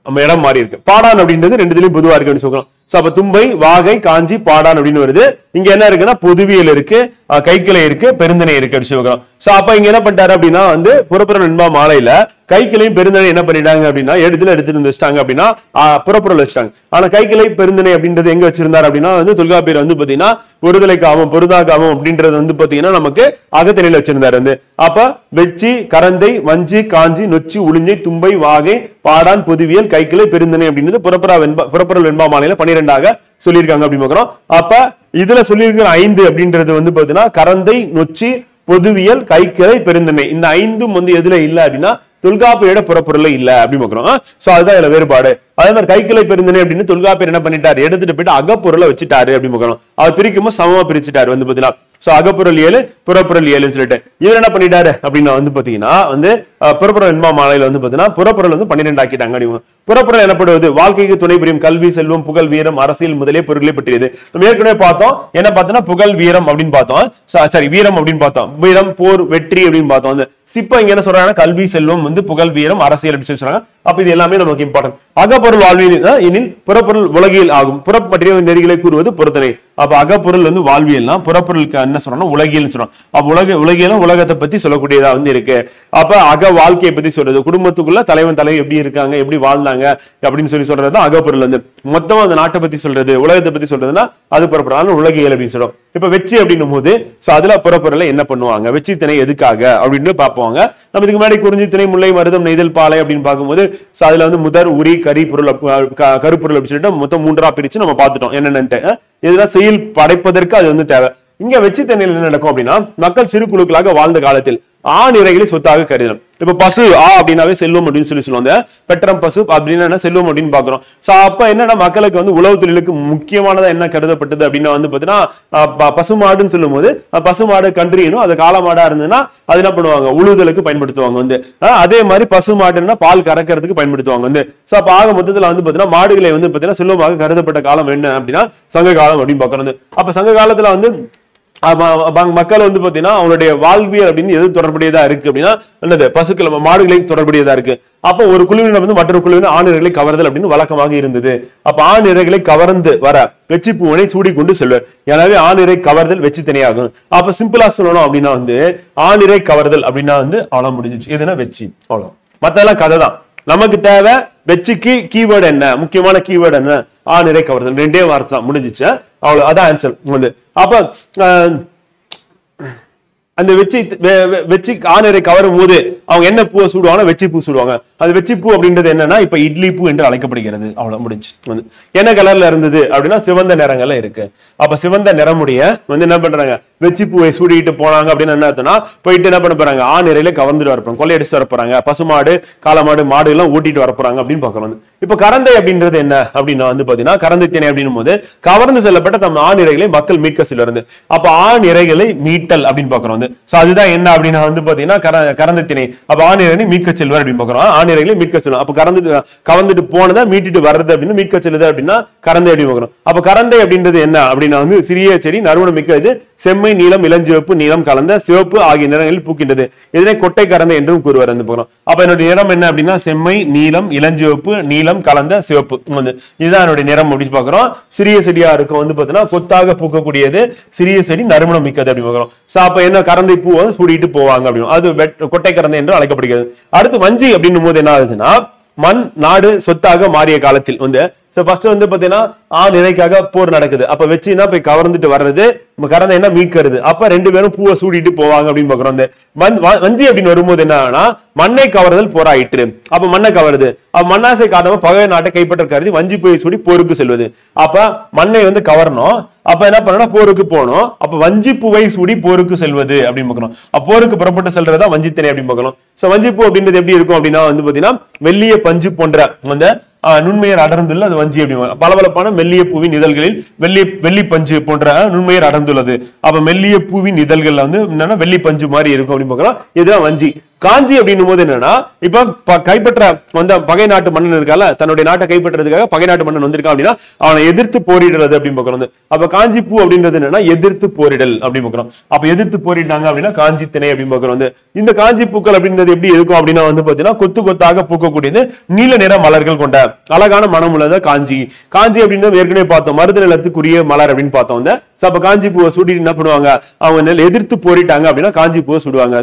நம்ம இடம் மாறி இருக்கு. பாடான் அப்படின்றது 2த்துலயும் பொதுவா இருக்குன்னு சொல்றோம். சோ அப்ப தும்பை வாகை காஞ்சி பாடான் அப்படின்னு வருது. இங்க என்ன இருக்குன்னா பொதுவியல் இருக்கு, கைக்கிளை இருக்கு, பெருந்திணை இருக்கு அப்படின்னு சொல்றோம். சோ அப்ப இங்க என்ன பண்ணிட்டாரு அப்படின்னா வந்து புறப்பொருள் வெண்பா மாலையில கைக்கிளையும் பெருந்திணை என்ன பண்ணிட்டாங்க அப்படின்னா எடுத்துட்டு வச்சுட்டாங்க அப்படின்னா புறப்பொருள் வச்சுட்டாங்க. ஆனா கைக்கிளை பெருந்திணை அப்படின்றது எங்க வச்சிருந்தாரு அப்படின்னா வந்து தொல்காப்பியர் வந்து பாத்தீங்கன்னா ஒருதலை காமம் பொருதா காமம் அப்படின்றது வந்து பாத்தீங்கன்னா நமக்கு அகத்திணையில வச்சிருந்தாரு வந்து. அப்ப வெச்சி கரந்தை வஞ்சி காஞ்சி நொச்சி உளிஞ்சை தும்பை வாகை பாடான் பொதுவியல் கைக்கிளை பெருந்திணை அப்படின்றது புறப்பொருள் வெண்பா மாலையில 12ஆக சொல்லியிருக்காங்க அப்படின்னு பாக்குறோம். அப்ப இதுல சொல்லியிருக்கிற 5 அப்படின்றது வந்து பாத்தீங்கன்னா கரந்தை நொச்சி பொதுவியல் கைக்கிளை பெருந்திணை. இந்த 5ம் வந்து எதுல இல்ல அப்படின்னா தொல்காப்பியோட புறப்பொருள் இல்ல அப்படின்னு பாக்குறோம். சோ அதுதான் இதுல வேறுபாடு. அதே மாதிரி கைக்கிளை பெருந்திணை அப்படின்னு தொல்காப்பியர் என்ன பண்ணிட்டாரு, எடுத்துட்டு போயிட்டு அகப்பொருளை வச்சுட்டாரு அப்படின்னு பாக்குறோம். அவர் பிரிக்கும்போது சமமா பிரிச்சுட்டாரு வந்து பாத்தீங்கன்னா. சோ அகப்பொருள் 7 புறப்பொருள் 7ன்னு சொல்லிட்டு இவர் என்ன பண்ணிட்டாரு அப்படின்னா வந்து பாத்தீங்கன்னா வந்து புறப்பொருள் வெண்பா மாலையில வந்து பாத்தீங்கன்னா புறப்பொருள் வந்து 12 ஆக்கிட்டாங்க. புறப்பொருள் எனப்படுவது வாழ்க்கைக்கு துணை புரியும் கல்வி செல்வம் புகழ் வீரம் அரசியல் முதலே பொருளை பற்றியது. நம்ம ஏற்கனவே பார்த்தோம் என்ன பார்த்தோம்னா புகழ் வீரம் அப்படின்னு பார்த்தோம். சாரி வீரம் அப்படின்னு பார்த்தோம். வீரம் போர் வெற்றி அப்படின்னு பார்த்தோம். வந்து சிப்ப இங்க என்ன சொல்றாங்கன்னா கல்வி செல்வம் வந்து புகழ் வீரம் அரசியல் அப்படின்னு சொல்லி சொல்றாங்க. அப்ப இது எல்லாமே நமக்கு இம்பார்ட்டன்ட். அகப்பொருள் வாழ்வியல் எனில் புறப்பொருள் உலகியல் ஆகும். புறப்பற்றிய நெறிகளை கூறுவது புறத்தனை. அப்ப அகப்பொருள் வந்து வாழ்வியல்னா புறப்பொருளுக்கு என்ன சொல்றோம்னா உலகியல் சொல்றோம். அப்ப உலகியலும் உலகத்தை பத்தி சொல்லக்கூடியதா வந்து இருக்கு. அப்ப அக வாழ்க்கையை பத்தி சொல்றது, குடும்பத்துக்குள்ள தலைவன் தலைவி எப்படி இருக்காங்க எப்படி வாழ்ந்தாங்க அப்படின்னு சொல்லி சொல்றது அகப்பொருள் வந்து. மொத்தமா அந்த நாட்டை பத்தி சொல்றது உலகத்தை பத்தி சொல்றதுன்னா அது புறப்பொருள் உலகியல் அப்படின்னு சொல்றோம். இப்ப வெற்றி அப்படின்னும் போது அதுல புறப்பொருளை என்ன பண்ணுவாங்க, வெற்றி திணை எதுக்காக அப்படின்னு பார்ப்போங்க. நம்ம இதுக்கு முன்னாடி குறிஞ்சி திணை முல்லை மருதம் நெய்தல் பாலை அப்படின்னு பார்க்கும்போது அதுல வந்து முதற் உரி கரி பொருள் கருப்பொருள் அப்படின்னு சொல்லிட்டு மொத்தம் 3ஆ பிரிச்சு நம்ம பார்த்துட்டோம் என்னென்னு. இதெல்லாம் செயல் படைப்பதற்கு அது வந்து தேவை. இங்க வெற்றி திணையில் என்ன நடக்கும் அப்படின்னா மக்கள் சிறு குழுக்களாக வாழ்ந்த காலத்தில் இறைகளை சொத்தாக கருதணும். இப்ப பசு அப்படின்னாவே செல்வம் அப்படின்னு சொல்லி சொல்லுவாங்க. பெற்றம் பசு அப்படின்னா செல்வம் அப்படின்னு பாக்குறோம். சோ அப்ப என்னன்னா மக்களுக்கு வந்து உழவு தொழிலுக்கு முக்கியமானதா என்ன கருதப்பட்டது அப்படின்னா வந்து பாத்தீங்கன்னா பசுமாடுன்னு சொல்லும் போது பசுமாடு கன்றினும் அது காலமாடா இருந்ததுன்னா அது என்ன பண்ணுவாங்க உழுதலுக்கு பயன்படுத்துவாங்க வந்து. அதே மாதிரி பசுமாடுன்னா பால் கறக்கிறதுக்கு பயன்படுத்துவாங்க வந்து. சோ அப்ப ஆக மொத்தத்துல வந்து பாத்தீங்கன்னா மாடுகளை வந்து பாத்தீங்கன்னா செல்வமாக கருதப்பட்ட காலம் என்ன அப்படின்னா சங்க காலம் அப்படின்னு பாக்குறது. அப்ப சங்க காலத்துல வந்து மக்கள் வந்து பாத்தீங்கன்னா அவனுடைய வாழ்வியல் அப்படின்னு எது தொடர்புடையதா இருக்கு அப்படின்னா என்னது பசுக்கள் மாடுகளை தொடர்புடையதா இருக்கு. அப்போ ஒரு குழுவினர் வந்து மற்றொரு குழுவினர் ஆண் இரைகளை கவர்தல் அப்படின்னு வழக்கமாக இருந்தது. அப்ப ஆண் இரைகளை கவர்ந்து வர வெச்சி பூவனை சூடி கொண்டு செல்வர். எனவே ஆண் இரை கவர்தல் வெச்சி திணையாகும். அப்ப சிம்பிளா சொல்லணும் அப்படின்னா வந்து ஆண் இரை கவர்தல் அப்படின்னா வந்து அவ்வளவு முடிஞ்சிச்சு. எதுனா வெச்சி, அவ்வளவு. மத்தெல்லாம் கதை தான். நமக்கு தேவை வெச்சிக்கு கீவேர்டு என்ன, முக்கியமான கீவேர்டு என்ன, ஆண் இரை கவர்தல், ரெண்டே வார்த்தை தான் முடிஞ்சிச்சு. அவ்வளவு, அதான் ஆன்சர் வந்து. அப்ப அந்த வெச்சி ஆண் இரை கவரும் போது அவங்க என்ன பூவை சூடுவாங்க, வெச்சி பூ சூடுவாங்க. அது வெச்சி பூ அப்படின்றது என்னன்னா இப்ப இட்லி பூ என்று அழைக்கப்படுகிறது. அவ்வளவு முடிஞ்சு வந்து என்ன கலர்ல இருந்தது அப்படின்னா சிவந்த நிறங்கள்ல இருக்கு. அப்ப சிவந்த நிறமுடைய வந்து என்ன பண்றாங்க, வெச்சி பூவை சூடிட்டு போனாங்க அப்படின்னு என்ன அர்த்தம்னா போயிட்டு என்ன பண்ண போறாங்க, ஆண் இரையில கவர்ந்துட்டு வரப்போறாங்க, கொள்ளையடிச்சுட்டு வரப்போறாங்க, பசுமாடு காளமாடு மாடு எல்லாம் ஓட்டிட்டு வரப்போறாங்க அப்படின்னு பாக்குறோம். இப்ப கரந்தை அப்படின்றது என்ன அப்படின்னா வந்து பாத்தீங்கன்னா கரந்தை திணை அப்படின்னும் போது கவர்ந்து செல்லப்பட்ட தம் ஆண் இரைகளை மக்கள் மீட்க செல்வது. அப்ப ஆண் இரைகளை மீட்டல் அப்படின்னு பாக்குறோம். அதுதான் என்ன அப்படின்னா வந்து பாத்தீங்கன்னா கரந்தை திணை. அப்ப ஆண் இரைகளை மீட்க செல்வார் அப்படின்னு பாக்குறோம். ஆண் இரைகளை மீட்க செல்லும். அப்ப கவர்ந்துட்டு போனதை மீட்டுட்டு வர்றது அப்படின்னு மீட்க செல்லுது அப்படின்னா கரந்தை அப்படின்னு பாக்குறோம். அப்ப கரந்தை அப்படின்றது என்ன அப்படின்னா வந்து சிறிய செடி நறுமணம் மிக்கது, செம்மை நீலம் இளஞ்சிவப்பு நீலம் கலந்த சிவப்பு ஆகிய நிறங்களில் பூக்கின்றது. இதனை கொட்டை கரந்தை என்றும் கூறுவார். அப்ப என்னுடைய நிறம் என்ன அப்படின்னா செம்மை நீலம் இளஞ்சிவப்பு நீலம் கலந்த சிவப்பு. இதுதான் என்னுடைய நிறம் அப்படின்னு பாக்குறோம். சிறிய செடியா இருக்கும் வந்து பாத்தீங்கன்னா கொத்தாக பூக்கக்கூடியது, சிறிய செடி நறுமணம் மிக்கது அப்படின்னு பாக்குறோம். அப்ப என்ன கரந்தை பூ சூடிட்டு போவாங்க அப்படின்னு அது கொட்டை கரந்தை என்று அழைக்கப்படுகிறது. அடுத்து வஞ்சி அப்படின்னும் போது என்ன ஆகுதுன்னா மண் நாடு சொத்தாக மாறிய காலத்தில் வந்து ஃபர்ஸ்ட் வந்து பாத்தீங்கன்னா ஆண் இரைக்காக போர் நடக்குது. அப்ப வெச்சினா போய் கவர்ந்துட்டு வர்றது, கரந்தை என்ன மீட்கிறது. அப்ப ரெண்டு பேரும் பூவை சூடிட்டு போவாங்க அப்படின்னு பாக்குறோம். வஞ்சி அப்படின்னு வரும்போது என்ன மண்ணை கவர்தல் போராயிற்று. அப்ப மண்ணை கவருது. அப்ப மண்ணாசை காரணமா பகை நாட்டை கைப்பற்ற கருதி வஞ்சி பூவை சூடி போருக்கு செல்வது. அப்ப மண்ணை வந்து கவரணும். அப்ப என்ன பண்ணணும், போருக்கு போகணும். அப்ப வஞ்சி பூவை சூடி போருக்கு செல்வது அப்படின்னு பாக்கணும். போருக்கு புறப்பட்டு செல்றதா வஞ்சி திணை அப்படின்னு பாக்கணும். வஞ்சி பூ அப்படின்றது எப்படி இருக்கும் அப்படின்னா வந்து பாத்தீங்கன்னா வெள்ளிய பஞ்சு போன்ற அந்த நுண்மையர் அடர்ந்துள்ள அது வஞ்சி அப்படி பளபளப்பான மெல்லிய பூவின் இதழ்களில் வெள்ளி பஞ்சு போன்ற நுண்மையர் அடர்ந்துள்ளது. அப்ப மெல்லிய பூவின் இதழ்கள்ல வந்து என்னன்னா வெள்ளி பஞ்சு மாதிரி இருக்கும் அப்படின்னு பாக்கலாம். இதுதான் வஞ்சி. காஞ்சி அப்படின்னும் போது என்னன்னா இப்ப கைப்பற்ற வந்த பகை நாட்டு மன்னன் இருக்கால, தன்னுடைய நாட்டை கைப்பற்றதுக்காக பகை நாட்டு மன்னன் வந்திருக்கான் அப்படின்னா அவனை எதிர்த்து போரிடுறது அப்படின்னு பாக்குறோம். அப்ப காஞ்சி பூ அப்படின்றது என்னன்னா எதிர்த்து போரிடல் அப்படின்னு பாக்குறோம். அப்ப எதிர்த்து போரிட்டாங்க அப்படின்னா காஞ்சி திணை அப்படின்னு பாக்குறோம். இந்த காஞ்சி பூக்கள் அப்படின்றது எப்படி இருக்கும் அப்படின்னா வந்து பாத்தீங்கன்னா கொத்து கொத்தாக பூக்கக்கூடியது, நீல நிற மலர்கள் கொண்ட அழகான மனம் உள்ளத காஞ்சி. காஞ்சி அப்படின்னு ஏற்கனவே பார்த்தோம், மருத நிலத்துக்குரிய மலர் அப்படின்னு பார்த்தோம். அப்ப காஞ்சி பூவை சூடி என்ன பண்ணுவாங்க, அவங்க எதிர்த்து போரிட்டாங்க அப்படின்னா காஞ்சி பூவை சுடுவாங்க.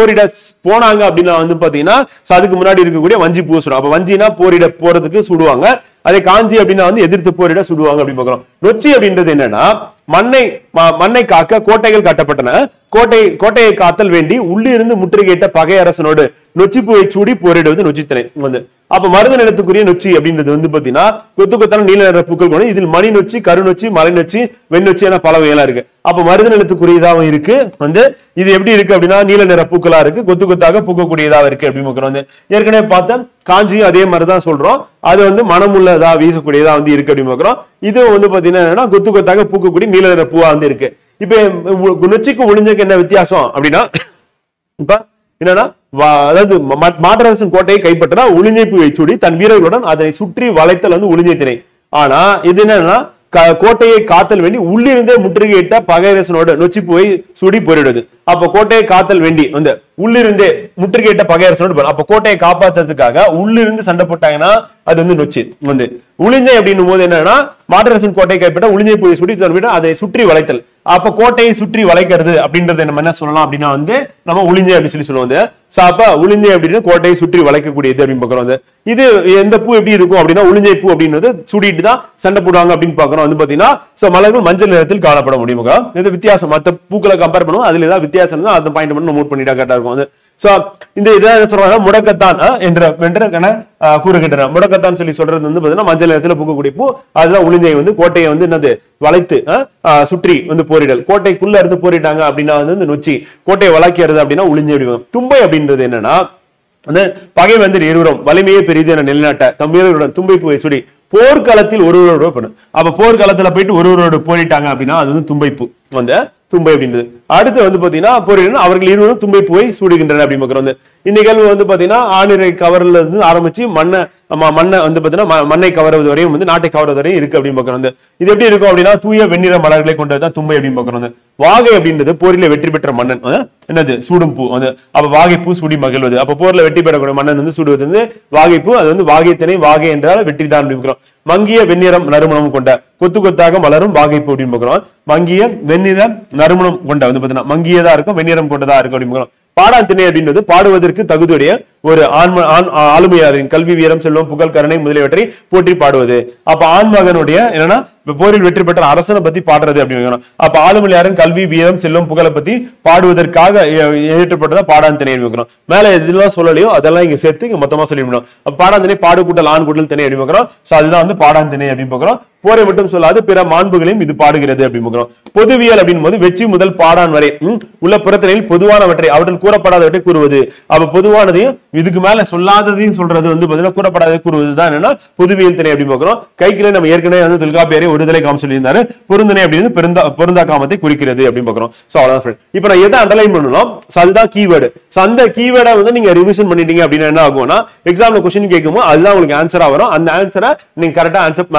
போரிட போனாங்க அப்படின்னா வந்து பாத்தீங்கன்னா அதுக்கு முன்னாடி இருக்கக்கூடிய வஞ்சி பூவை சுடுவாங்க. அப்ப வஞ்சினா போரிட போறதுக்கு சுடுவாங்க. அதே காஞ்சி அப்படின்னா வந்து எதிர்த்து போரிட சுடுவாங்க அப்படின்னு பாக்குறோம். நொச்சி அப்படின்றது என்னன்னா மண்ணை காக்க கோட்டைகள் கட்டப்பட்டன. கோட்டையை காத்தல் வேண்டி உள்ளிருந்து முற்றுகையிட்ட பகை அரசனோடு நொச்சி பூவை சூடி போரிடுவது நொச்சி திணை வந்து. அப்ப மருத நிலத்துக்குரிய நொச்சி அப்படின்றது வந்து பாத்தீங்கன்னா கொத்து கொத்தான நீல நிற பூக்கள் கொண்டு இதில் மணி நொச்சி, கரு நொச்சி, மலை நொச்சி, வெண்ணொச்சி என பல வகையெல்லாம் இருக்கு. அப்ப மருத நிலத்துக்குரியதாகவும் இருக்கு வந்து இது எப்படி இருக்கு அப்படின்னா நீல நிற பூக்களா இருக்கு, கொத்து கொத்தாக பூக்கக்கூடியதாக இருக்கு அப்படின்னு ஏற்கனவே பார்த்தோம். காஞ்சியும் அதே மாதிரிதான் சொல்றோம், அது வந்து மனமுள்ளதா வீசக்கூடியதா வந்து இருக்கு அப்படின்னு பாக்குறோம். இது வந்து பாத்தீங்கன்னா கொத்து கொத்தாக பூக்கக்கூடிய நீல நிற பூவா வந்து இருக்கு. இப்ப நொச்சிக்கு ஒளிஞ்சுக்கு என்ன வித்தியாசம் அப்படின்னா இப்ப என்னன்னா அதாவது மாற்றரசன் கோட்டையை கைப்பற்றினா உளிஞ்சை பூவை சூடி தன் வீரர்களுடன் அதனை சுற்றி வளைத்தல் வந்து உளிஞ்சை திணை. ஆனா இது என்னன்னா கோட்டையை காத்தல் வேண்டி உள்ளிருந்தே முற்றுகையிட்ட பகையரசனோட நொச்சி பூவை சூடி போரிடுவது. அப்ப கோட்டையை காத்தல் வேண்டி வந்து உள்ளிருந்தே முற்றுகையிட்ட பகையரசனோடு அப்ப கோட்டையை காப்பாற்றுறதுக்காக உள்ளிருந்து சண்டை போட்டாங்கன்னா அது வந்து நொச்சி வந்து. உளிஞ்சை அப்படின்னும் போது என்னன்னா மாற்றரசன் கோட்டையை கைப்பற்ற உளிஞ்சை பூவை சுடி அதை சுற்றி வளைத்தல். அப்ப கோட்டையை சுற்றி வளைக்கிறது அப்படின்றது நம்ம என்ன சொல்லலாம் அப்படின்னா வந்து நம்ம உளிஞ்சை அப்படின்னு சொல்லுவோம். அப்ப உளிஞ்சை அப்படின்னு கோட்டையை சுற்றி வளைக்கக்கூடியது அப்படின்னு பாக்குறோம். இது எந்த பூ எப்படி இருக்கும் அப்படின்னா உளிஞ்சை பூ அப்படின்றது சுடிட்டு தான் சண்டை போடுவாங்க அப்படின்னு பாக்குறோம். வந்து பாத்தீங்கன்னா மலர்கள் மஞ்சள் நிறத்தில் காணப்பட முடியும். இது வித்தியாசம், மற்ற பூக்களை கம்பேர் பண்ணுவோம், அதுல ஏதாவது வித்தியாசம் அந்த பாயிண்ட் மட்டும் நோட் பண்ணிட்டா கரெக்டா இருக்கும். இந்த இதான் சொல்றாங்க முடக்கத்தான் என்ற கூறுகின்றன. முடக்கத்தான் சொல்லி சொல்றது வந்து பாத்தீங்கன்னா மஞ்சள் நிறத்துல பூக்கக்கூடிய பூ, அதுதான் உளிஞ்சை வந்து கோட்டையை வந்து என்னது வளைத்து சுற்றி வந்து போரிடல். கோட்டைக்குள்ள இருந்து போரிட்டாங்க அப்படின்னா வந்து நொச்சி, கோட்டையை வளைக்கிறது அப்படின்னா உளிஞ்சை அடிவாங்க. தும்பை அப்படின்றது என்னன்னா பகை வந்து இருவரும் வலிமையே பெரிது என நிலைநாட்ட தம்பியர்களுடன் தும்பை பூவை சுடி போர்க்களத்தில் ஒருவரோட பண்ணும். அப்ப போர்க்களத்துல போயிட்டு ஒருவரோடு போரிட்டாங்க அப்படின்னா அது வந்து தும்பை பூ வந்து தும்பை அப்படின்றது. அடுத்து வந்து பாத்தீங்கன்னா போரிடணும் அவர்கள் இருவரும் தும்பை பூவை சூடுகின்றனர் அப்படின்னு பாக்குறோம். இந்நிகழ்வு வந்து பாத்தீங்கன்னா ஆணிரை கவர்ல இருந்து ஆரம்பிச்சு மண்ணை வந்து பாத்தீங்கன்னா மண்ணை கவர்வது வரையும் வந்து நாட்டை கவர்வது வரையும் இருக்கு அப்படின்னு பாக்குறோம். இது எப்படி இருக்கும் அப்படின்னா தூய வெண்ணிற மலர்களை கொண்டதுதான் தும்பை அப்படின்னு பாக்குறோம். வாகை அப்படின்றது போரில வெற்றி பெற்ற மன்னன் என்னது சூடும் பூ வந்து அப்ப வாகைப்பூ சூடி மகிழ்வது. அப்ப போர்ல வெற்றி பெறக்கூடிய மன்னன் வந்து சூடுவது வந்து வாகைப்பூ. அது வந்து வாகைத்திணை வாகை என்றால் வெற்றி தான் அப்படின்னு மங்கிய வெண்ணிறம் நறுமணம் கொண்ட கொத்து கொத்தாக மலரும் வாகைப்பூ அப்படின்னு பாக்குறோம். மங்கிய வெண்ணிறம் நறுமணம் கொண்ட வந்து பாத்தீங்கன்னா மங்கியதா இருக்கும் வெண்ணிறம் கொண்டதா இருக்கும் அப்படின்னு பாடான் திணை அப்படின்றது பாடுவதற்கு தகுதியுடைய ஒரு ஆளுமையாரின் கல்வி வீரம் செல்வம் புகழ் கருணை முதலியவற்றை போற்றி பாடுவது. அப்ப ஆண்மகனுடைய என்னன்னா போரில் வெற்றி பெற்ற அரசனை பத்தி பாடுறது அப்படின்னு. அப்ப ஆளுமையாரின் கல்வி வீரம் செல்வம் புகழை பத்தி பாடுவதற்காக ஏற்றப்பட்டதா பாடான் திணை வைக்கிறோம். மேல எதெல்லாம் சொல்லலையோ அதெல்லாம் இங்க சேர்த்து இங்க மொத்தமா சொல்லிவிடணும். பாடான் திணை பாடு கூட்டல் ஆண் கூட்டல் திணை அப்படின்னு பாக்குறோம். சோ அதுதான் வந்து பாடான் திணை அப்படின்னு பாக்குறோம். போரை மட்டும் சொல்லாது பிற மாண்புகளையும் இது பாடுகிறது அப்படின்னு பாக்குறோம். பொதுவியல் அப்படின்னு போது வெற்றி முதல் பாடான் வரை உள்ள புறத்தினையில் பொதுவானவற்றை அவற்றில் கூறப்படாதவற்றை கூறுவது. அப்ப பொதுவானதையும் இதுக்கு மேல சொல்லாததையும் சொல்றது வந்து பாத்தீங்கன்னா கூறப்படாததை கூறுவதுதான் என்னன்னா பொதுவியல் திணை அப்படின்னு பாக்குறோம். கைக்கிலே நம்ம ஏற்கனவே வந்து தொல்காப்பியரை ஒருதலை காமம் சொல்லியிருந்தாரு. பொருந்தனை அப்படின்னு பொருந்தா காமத்தை குறிக்கிறது அப்படின்னு பாக்குறோம். சோ அவ்வளவுதான். இப்ப நான் எதை அண்டர்லைன் பண்ணணும் அதுதான் கீவேர்டு. சோ அந்த கீவேர்டை வந்து நீங்க ரிவிஷன் பண்ணிட்டீங்க அப்படின்னா என்ன ஆகும்னா எக்ஸாம்ல கொஸ்டின் கேட்கும்போது அதுதான் உங்களுக்கு ஆன்சரா வரும். அந்த ஆன்சரை நீங்க கரெக்டா ஆன்சர்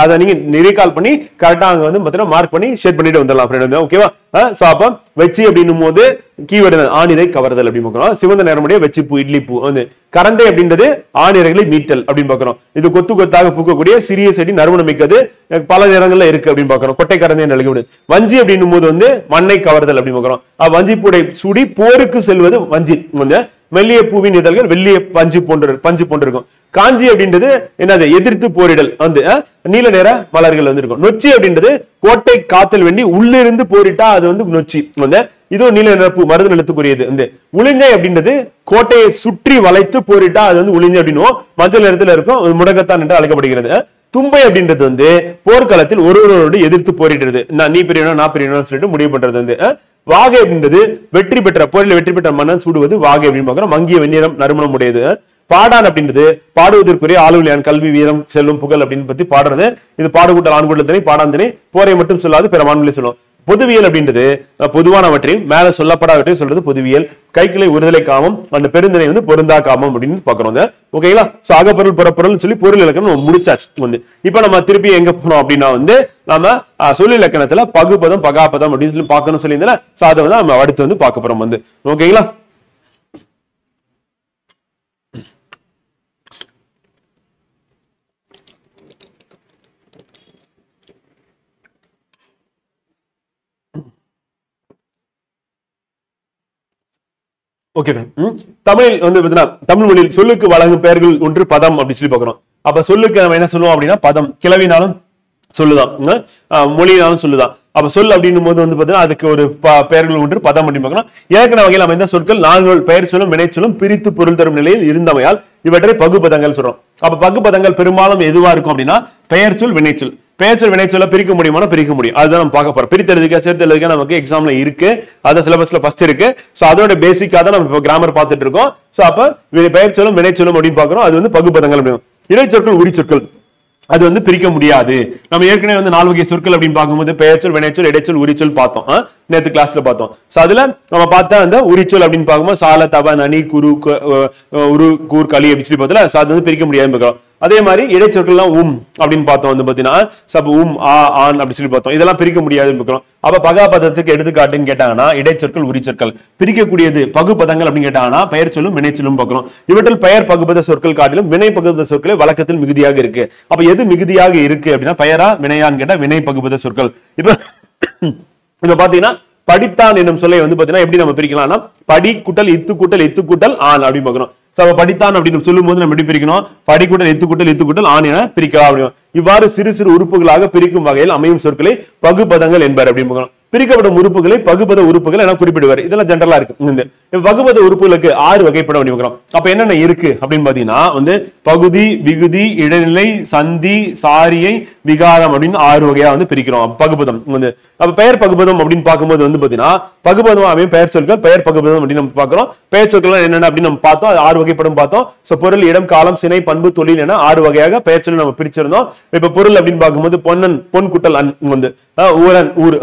அதை நீங்க ரீகால் பண்ணி கரெக்டா அங்க வந்து பாத்தீங்கன்னா மார்க் பண்ணி ஷேர் பண்ணிட்டு வந்துடலாம் ஃப்ரெண்ட். ஓகேவா? சோ அப்ப வெச்சி அப்படின்னும் போது கீவேர்டு ஆணிரை கவர்தல் அப்படின்னு பாக்குறோம். சிவந்த நேரமுடைய வெச்சி பூ இட்லி பூ வந்து கரந்தை அப்படின்றது ஆணிரைகளை மீட்டல் அப்படின்னு பாக்குறோம். இது கொத்து கொத்தாக பூக்கக்கூடிய சிறிய செடி நறுமணம் மிக்கது பல நிறங்கள்ல இருக்கு அப்படின்னு பாக்குறோம். கொட்டை கரந்தை நல்கிவிடு. வஞ்சி அப்படின்னும் போது வந்து மண்ணை கவர்தல் அப்படின்னு பாக்குறோம். வஞ்சி பூடை சூடி போருக்கு செல்வது வஞ்சி. மெல்லிய பூவின் இதழ்கள் வெள்ளிய பஞ்சு போன்றிருக்கும். காஞ்சி அப்படின்றது என்னது எதிர்த்து போரிடல் வந்து நீல நிற மலர்கள் வந்து இருக்கும். நொச்சி அப்படின்றது கோட்டை காத்தல் வேண்டி உள்ளிருந்து போரிட்டா அது வந்து நொச்சி வந்து இதுவும் நீல நிற பூ மருது நிலத்துக்குரியது. வந்து உளிஞ்சை அப்படின்றது கோட்டையை சுற்றி வளைத்து போரிட்டா அது வந்து உளிஞ்சை அப்படின்னு மஞ்சள் நிறத்துல இருக்கும். முடக்கத்தான் என்று அழைக்கப்படுகிறது. தும்பை அப்படின்றது வந்து போர்க்களத்தில் ஒருவரோடு எதிர்த்து போரிடுறது. நீ பிரியணும் நான் பிரியணும்னு சொல்லிட்டு முடிவு பண்றது வந்து. வாகை அப்படின்றது வெற்றி பெற்ற போரில் வெற்றி பெற்ற மன்னன் சூடுவது வாகை அப்படின்னு பாக்குறோம். மங்கிய வெண்ணிறம் நறுமணம் உடையது. பாடான் அப்படின்றது பாடுவதற்குரிய ஆளுமையான் கல்வி வீரம் செல்வம் புகழ் அப்படின்னு பத்தி பாடுறது. இது பாடுகூட்டல் ஆண்கூட்டல் திணை பாடான் திணை போரை மட்டும் சொல்லாது பிற மாண்புகளை சொல்லும். பொதுவியல் அப்படின்றது பொதுவானவற்றையும் மேல சொல்லப்படாதவற்றையும் சொல்றது பொதுவியல். கைக்கிளை ஒருதலை காமம் அந்த பெருந்திணை வந்து பொருந்தா காமம் அப்படின்னு பாக்குறோம். ஓகேங்களா? சோ அகப்பொருள் புறப்பொருள் சொல்லி பொருள் இலக்கணம் நம்ம முடிச்சாச்சு. வந்து இப்ப நம்ம திருப்பி எங்க போனோம் அப்படின்னா வந்து நம்ம சொல்லி இலக்கணத்துல பகுபதம் பகாபதம் அப்படின்னு சொல்லி பார்க்கணும் சொல்லியிருந்தேன். சோ அதை வந்து நம்ம அடுத்து வந்து பார்க்க போறோம் வந்து. ஓகேங்களா? ஓகே. தமிழில் வந்து தமிழ் மொழியில் சொல்லுக்கு வழங்கும் பெயர்கள் ஒன்று பதம் அப்படின்னு சொல்லி பாக்குறோம். அப்ப சொல்லுக்கு நம்ம என்ன சொல்லுவோம் அப்படின்னா பதம். கிளவினாலும் சொல்லுதான், மொழியினாலும் சொல்லுதான். அப்ப சொல் அப்படின்னும் போது வந்து பாத்தீங்கன்னா அதுக்கு ஒரு பெயர்கள் ஒன்று பதம் அப்படின்னு பாக்கணும். ஏற்கனவே வகையில் அமைந்த சொற்கள் நான்கு பெயர் சொல்லும் வினை சொல்லும் பிரித்து பொருள் தரும் நிலையில் இருந்தமையால் இவற்றை பகுபதங்கள் சொல்றோம். அப்ப பகுபதங்கள் பெரும்பாலும் எதுவா இருக்கும் அப்படின்னா பெயர் சொல் வினைச்சொல். பெயர்ச்சொல் வினைச்சொல்ல பிரிக்க முடியுமா? பிரிக்க முடியும். அதுதான் நம்ம பார்க்க போறோம். பிரித்தெழுதுக்க சேர்த்தெழுதுக்க நமக்கு எக்ஸாம்ல இருக்கு. அது சிலபஸ்ல ஃபர்ஸ்ட் இருக்கு. சோ அதோட பேசிக்கா தான் நம்ம இப்போ கிராமர் பார்த்துட்டு இருக்கோம். சோ அப்ப பெயர்ச்சொல்லும் வினைச்சொல்லும் அப்படின்னு பாக்குறோம். அது வந்து பகுபதங்கள் அப்படின்னு. இடைச்சொற்கள் உரிச்சொற்கள் அது வந்து பிரிக்க முடியாது. நம்ம ஏற்கனவே வந்து 4 வகை சொற்கள் அப்படின்னு பார்க்கும்போது பெயர்ச்சொல் வினைச்சொல் இடைச்சொல் உரிச்சொல் பார்த்தோம். நேற்று கிளாஸ்ல பார்த்தோம். சோ அதுல நம்ம பார்த்தா அந்த உரிச்சொல் அப்படின்னு பார்க்கும்போது சால தப நனி குரு உரு கூர் களி அப்படின்னு சொல்லி பார்த்தோம்ல. சோ அது வந்து பிரிக்க முடியாதுன்னு பார்க்கிறோம். அதே மாதிரி இடைச்சொற்கள்லாம் அப்படின்னு பார்த்தோம் வந்து பாத்தீங்கன்னா சப் ஆன் அப்படி சொல்லி பார்த்தோம். இதெல்லாம் பிரிக்க முடியாதுன்னு பார்க்கிறோம். அப்ப பகாபதத்துக்கு எடுத்துக்காட்டுன்னு கேட்டாங்கன்னா இடைச்சொற்கள் உரிச்சொற்கள். பிரிக்கக்கூடியது பகுபதங்கள் அப்படின்னு கேட்டாங்கன்னா பெயர் சொல்லும் வினைச்சொல்லும் பார்க்கிறோம். இவற்றில் பெயர் பகுபத சொற்கள் காட்டிலும் வினை பகுபத சொற்களே வழக்கத்தில் மிகுதியாக இருக்கு. அப்ப எது மிகுதியாக இருக்கு அப்படின்னா பெயரா வினையான்னு கேட்டா வினை பகுபத சொற்கள். இப்ப பாத்தீங்கன்னா படித்தான் என்னும் சொல்லை வந்து பாத்தீங்கன்னா எப்படி நம்ம பிரிக்கலாம்னா படி கூட்டல் இத்து கூட்டல் ஆண் அப்படின்னு பாக்குறோம். படித்தான் அப்படின்னு சொல்லும் போது நம்ம எப்படி பிரிக்கணும்? படிக்கூட்டல் இத்து கூட்டல் ஆண் என பிரிக்கலாம் அப்படின்னு. இவ்வாறு சிறு சிறு உறுப்புகளாக பிரிக்கும் வகையில் அமையும் சொற்களை பகுபதங்கள் என்பார் அப்படின்னு. பிரிக்கப்படும் உறுப்புகளை பகுபத உறுப்புகள் என குறிப்பிடுவார். இதெல்லாம் ஜெனரலா இருக்கு. பகுபத உறுப்புகளுக்கு 6 வகைப்படம் அப்படிங்கிறோம். அப்ப என்னென்ன இருக்கு அப்படின்னு பாத்தீங்கன்னா வந்து பகுதி விகுதி இடைநிலை சந்தி சாரியை விகாரம் அப்படின்னு 6 வகையா வந்து பிரிக்கிறோம் பகுபதம் வந்து. அப்ப பெயர் பகுபதம் அப்படின்னு பார்க்கும்போது வந்து பாத்தீங்கன்னா பகுபதம் அமையும் பெயர் சொற்கள் பெயர் பகுபதம் அப்படின்னு நம்ம பாக்குறோம். பெயர் சொற்கள் என்னென்ன அப்படின்னு நம்ம பார்த்தோம். அது 6 வகைப்படம் பார்த்தோம். சோ பொருள் இடம் காலம் சினை பண்பு தொழில் என 6 வகையாக பெயர் சொல்லி நம்ம பிரிச்சிருந்தோம். இப்ப பொருள் அப்படின்னு பார்க்கும்போது பொன்னன் பொன் குட்டல் அன் வந்து ஊரன் ஊர்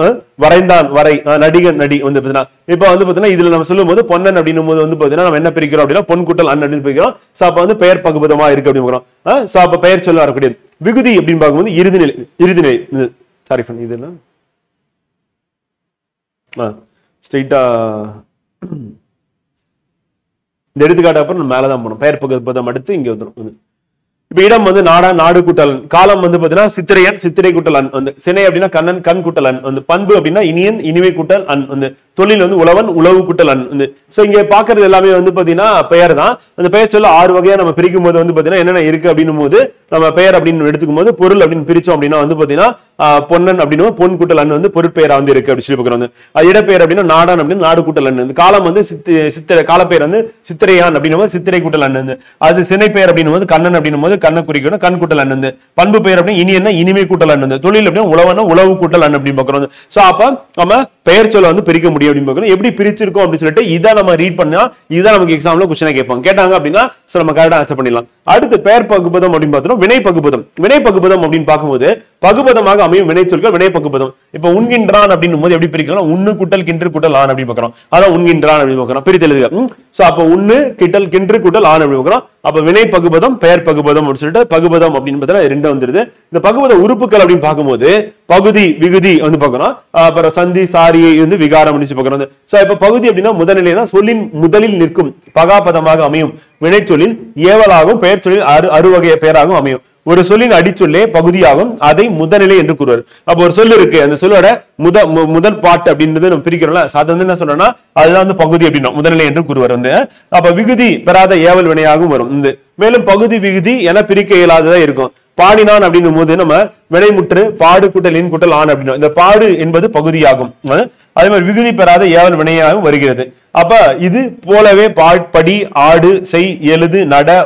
வரைந்தான் வரை, நடிகன் நடி வந்து பாத்தீங்கன்னா இப்ப வந்து பாத்தீங்கன்னா இதுல நம்ம சொல்லும் போது பொன்னன் அப்படின்னும் போது வந்து பாத்தீங்கன்னா நம்ம என்ன பிரிக்கிறோம் அப்படின்னா பொன் கூட்டல் அன் அப்படின்னு பிரிக்கிறோம். சோ அப்ப வந்து பெயர் பகுபதமா இருக்கு அப்படின்னு சோ அப்ப பெயர் சொல்ல வரக்கூடிய விகுதி அப்படின்னு பார்க்கும்போது இறுதிநிலை சாரி ஃபன் இது என்ன ஸ்ட்ரெயிட்டா இந்த எடுத்துக்காட்டு அப்புறம் மேலதான் போனோம். பெயர் பகுபதம் அடுத்து இங்க வந்துடும். இப்ப இடம் வந்து நாடா நாடு கூட்டல், காலம் வந்து பாத்தீங்கன்னா சித்திரையன் சித்திரை கூட்டல் அன் வந்து, சினை அப்படின்னா கண்ணன் கண் கூட்டல் அன் வந்து, பண்பு அப்படின்னா இனியன் இனிமை கூட்டல் அன் வந்து, தொழில் வந்து உழவன் உழவு கூட்டல் அன் வந்து. சோ இங்க பாக்குறது எல்லாமே வந்து பாத்தீங்கன்னா பெயர் தான். அந்த பெயர் சொல்ல 6 வகையா நம்ம பிரிக்கும் போது வந்து பாத்தீங்கன்னா என்னென்ன இருக்கு அப்படின்னும் போது நம்ம பெயர் அப்படின்னு எடுத்துக்கும் போது பொருள் அப்படின்னு பிரிச்சோம் அப்படின்னா வந்து பாத்தீங்கன்னா பொன்னன் அப்படின்னு பொன் கூட்டல் அன் வந்து பொருட்பெயரா வந்து இருக்கு அப்படி சொல்லி பாக்குறோம். இடப்பெயர் அப்படின்னா நாடான் அப்படின்னு நாடு கூட்டல் அன் வந்து, காலம் வந்து சித்திரை காலப்பெயர் வந்து சித்திரையான் அப்படின்னும் சித்திரை கூட்டல் அன் வந்து, அது சினை பெயர் அப்படின்னும் போது கண்ணன் அப்படின்னும் போது கண்ணை குறிக்கணும் கண் கூட்டல் அன் வந்து, பண்பு பெயர் அப்படின்னு இனியன்னா இனிமை கூட்டல் அன் வந்து, தொழில் அப்படின்னா உழவனா உழவு கூட்டல் அன் அப்படின்னு பாக்குறோம். சோ அப்ப நம்ம பெயர் சொல்ல வந்து பிரிக்க முடியும் அப்படின்னு பாக்குறோம். எப்படி பிரிச்சிருக்கோம் அப்படின்னு சொல்லிட்டு இதை நம்ம ரீட் பண்ணா இதான் நமக்கு எக்ஸாம்ல கொஸ்டின் கேட்டாங்க அப்படின்னா நம்ம கரெக்டா ஆன்சர் பண்ணிடலாம். அடுத்து பெயர் பகுபதம் அப்படின்னு பார்த்தோம். வினை பகுபதம். வினை பகுபதம் அப்படின்னு பார்க்கும்போது பகுபதமாக அமையும் வினை சொற்கள் வினை பகுபதம். இப்ப உண்கின்றான் அப்படின்னும் போது எப்படி பிரிக்கலாம்? உண்ணு குட்டல் கின்று குட்டல் ஆன் அப்படின்னு பாக்குறோம். அதான் உண்கின்றான் அப்படின்னு பாக்குறோம். பிரித்து எழுதுக. சோ அப்ப உண்ணு கிட்டல் கின்று குட்டல் ஆன் அப்படின்னு பாக்குறோம். அப்ப வினை பகுபதம் பெயர் பகுபதம் அப்படின்னு சொல்லிட்டு பகுபதம் அப்படின்னு பார்த்தா ரெண்டு வந்துருது. இந்த பகுபத உறுப்புகள் அப்படின்னு பார்க்கும்போது பகுதி விகுதி வந்து பாக்குறோம். அப்புறம் சந்தி சாரியை வந்து விகாரம் அப்படின்னு பாக்குறோம். சோ இப்ப பகுதி அப்படின்னா முதல்நிலைனா சொல்லின் முதலில் நிற்கும் பகாபதமாக அமையும் வினை சொல்லின் ஏவலாகவும் பெயர் சொல்லின் அறுவகை பெயராகவும் அமையும். ஒரு சொல்லின் அடிச்சொல்லே பகுதியாகும், அதை முதல்நிலை என்று கூறுவார். அப்ப ஒரு சொல் இருக்கு, அந்த சொல்லோட முதல் பாட்டு அப்படின்றது நம்ம பிரிக்கிறோம்ல, அது வந்து என்ன சொல்றோம்னா அதுதான் வந்து பகுதி அப்படின்னா முதல்நிலை என்று கூறுவார் வந்து. அப்ப விகுதி பெறாத ஏவல் வினையாகவும் வரும். மேலும் பகுதி விகுதி என பிரிக்க இயலாததா இருக்கும். பாடினான் அப்படின்னும் போது நம்ம வினைமுற்று பாடு கூட்டல் இன் கூட்டல் ஆன் அப்படின்னா இந்த பாடு என்பது பகுதியாகும். அதே மாதிரி விகுதி பெறாத ஏவல் வினையாகவும் வருகிறது. அப்ப இது போலவே படி ஆடு செய் எழுது நட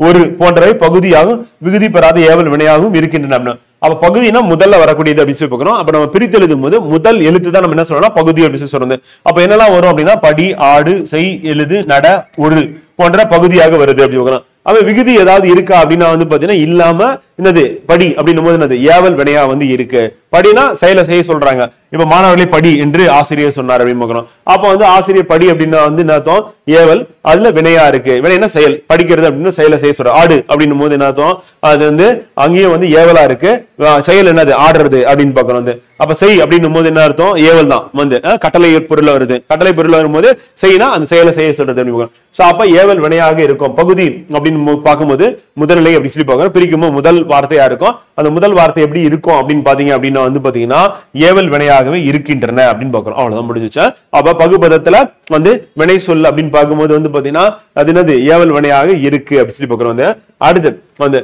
ஒரு போன்றவை பகுதியாகும் விகுதி பெறாத ஏவல் வினையாகவும் இருக்கின்றன. அப்ப பகுதினா முதல்ல வரக்கூடியது அப்படின்னு சொல்லி பார்க்கிறோம். அப்ப நம்ம பிரித்து எழுதும் போது முதல் எழுத்து தான் நம்ம என்ன சொல்றோம்னா பகுதி அப்படின்னு சொல்றது. அப்ப என்னெல்லாம் வரும் அப்படின்னா படி ஆடு செய் எழுது நட ஒரு போன்ற பகுதியாக வருது அப்படி பார்க்கிறோம். அவ விகுதி ஏதாவது இருக்கா அப்படின்னா வந்து பாத்தீங்கன்னா இல்லாம என்னது படி அப்படின்னும் போது என்னது ஏவல் வினையா வந்து இருக்கு. படினா செயலை செய்ய சொல்றாங்க. இப்ப மாணவர்களே படி என்று ஆசிரியர் சொன்னார் அப்படின்னு பார்க்கிறோம். அப்ப வந்து ஆசிரியர் படி அப்படின்னா வந்து என்ன அர்த்தம்? ஏவல், அதுல வினையா இருக்கு. வினைனா செயல், படிக்கிறது அப்படின்னு செயலை செய்ய சொல்ற. ஆடு அப்படின்னும் போது என்ன அர்த்தம்? அது வந்து அங்கேயும் வந்து ஏவலா இருக்கு. செயல் என்னது? ஆடுறது அப்படின்னு பாக்குறோம் வந்து. அப்ப செய் அப்படின்னும் போது என்ன அர்த்தம்? ஏவல் தான் வந்து கட்டளை பொருள் வருது. கட்டளை பொருள் வரும்போது செய்யினா அந்த செயலை செய்ய சொல்றது அப்படின்னு பாக்குறோம். சோ அப்ப ஏவல் வினையாக இருக்கும். பகுதி அப்படின்னு பார்க்கும்போது முதல்நிலை அப்படி சொல்லி பார்க்கணும். பிரிக்கும் போது முதல் வார்த்தையா இருக்கும். அந்த முதல் வார்த்தை எப்படி இருக்கும் அப்படின்னு பாத்தீங்க அப்படின்னா வந்து பாத்தீங்கன்னா ஏவல் வினையாகவே இருக்கின்றன அப்படின்னு பாக்குறோம். அவ்வளவுதான் முடிஞ்சுச்சு. அப்ப பகுபதத்துல வந்து வினை சொல் அப்படின்னு பார்க்கும்போது வந்து பாத்தீங்கன்னா அது என்னது? ஏவல் வினையாக இருக்கு அப்படின்னு சொல்லி பாக்குறோம் வந்து. அடுத்து வந்து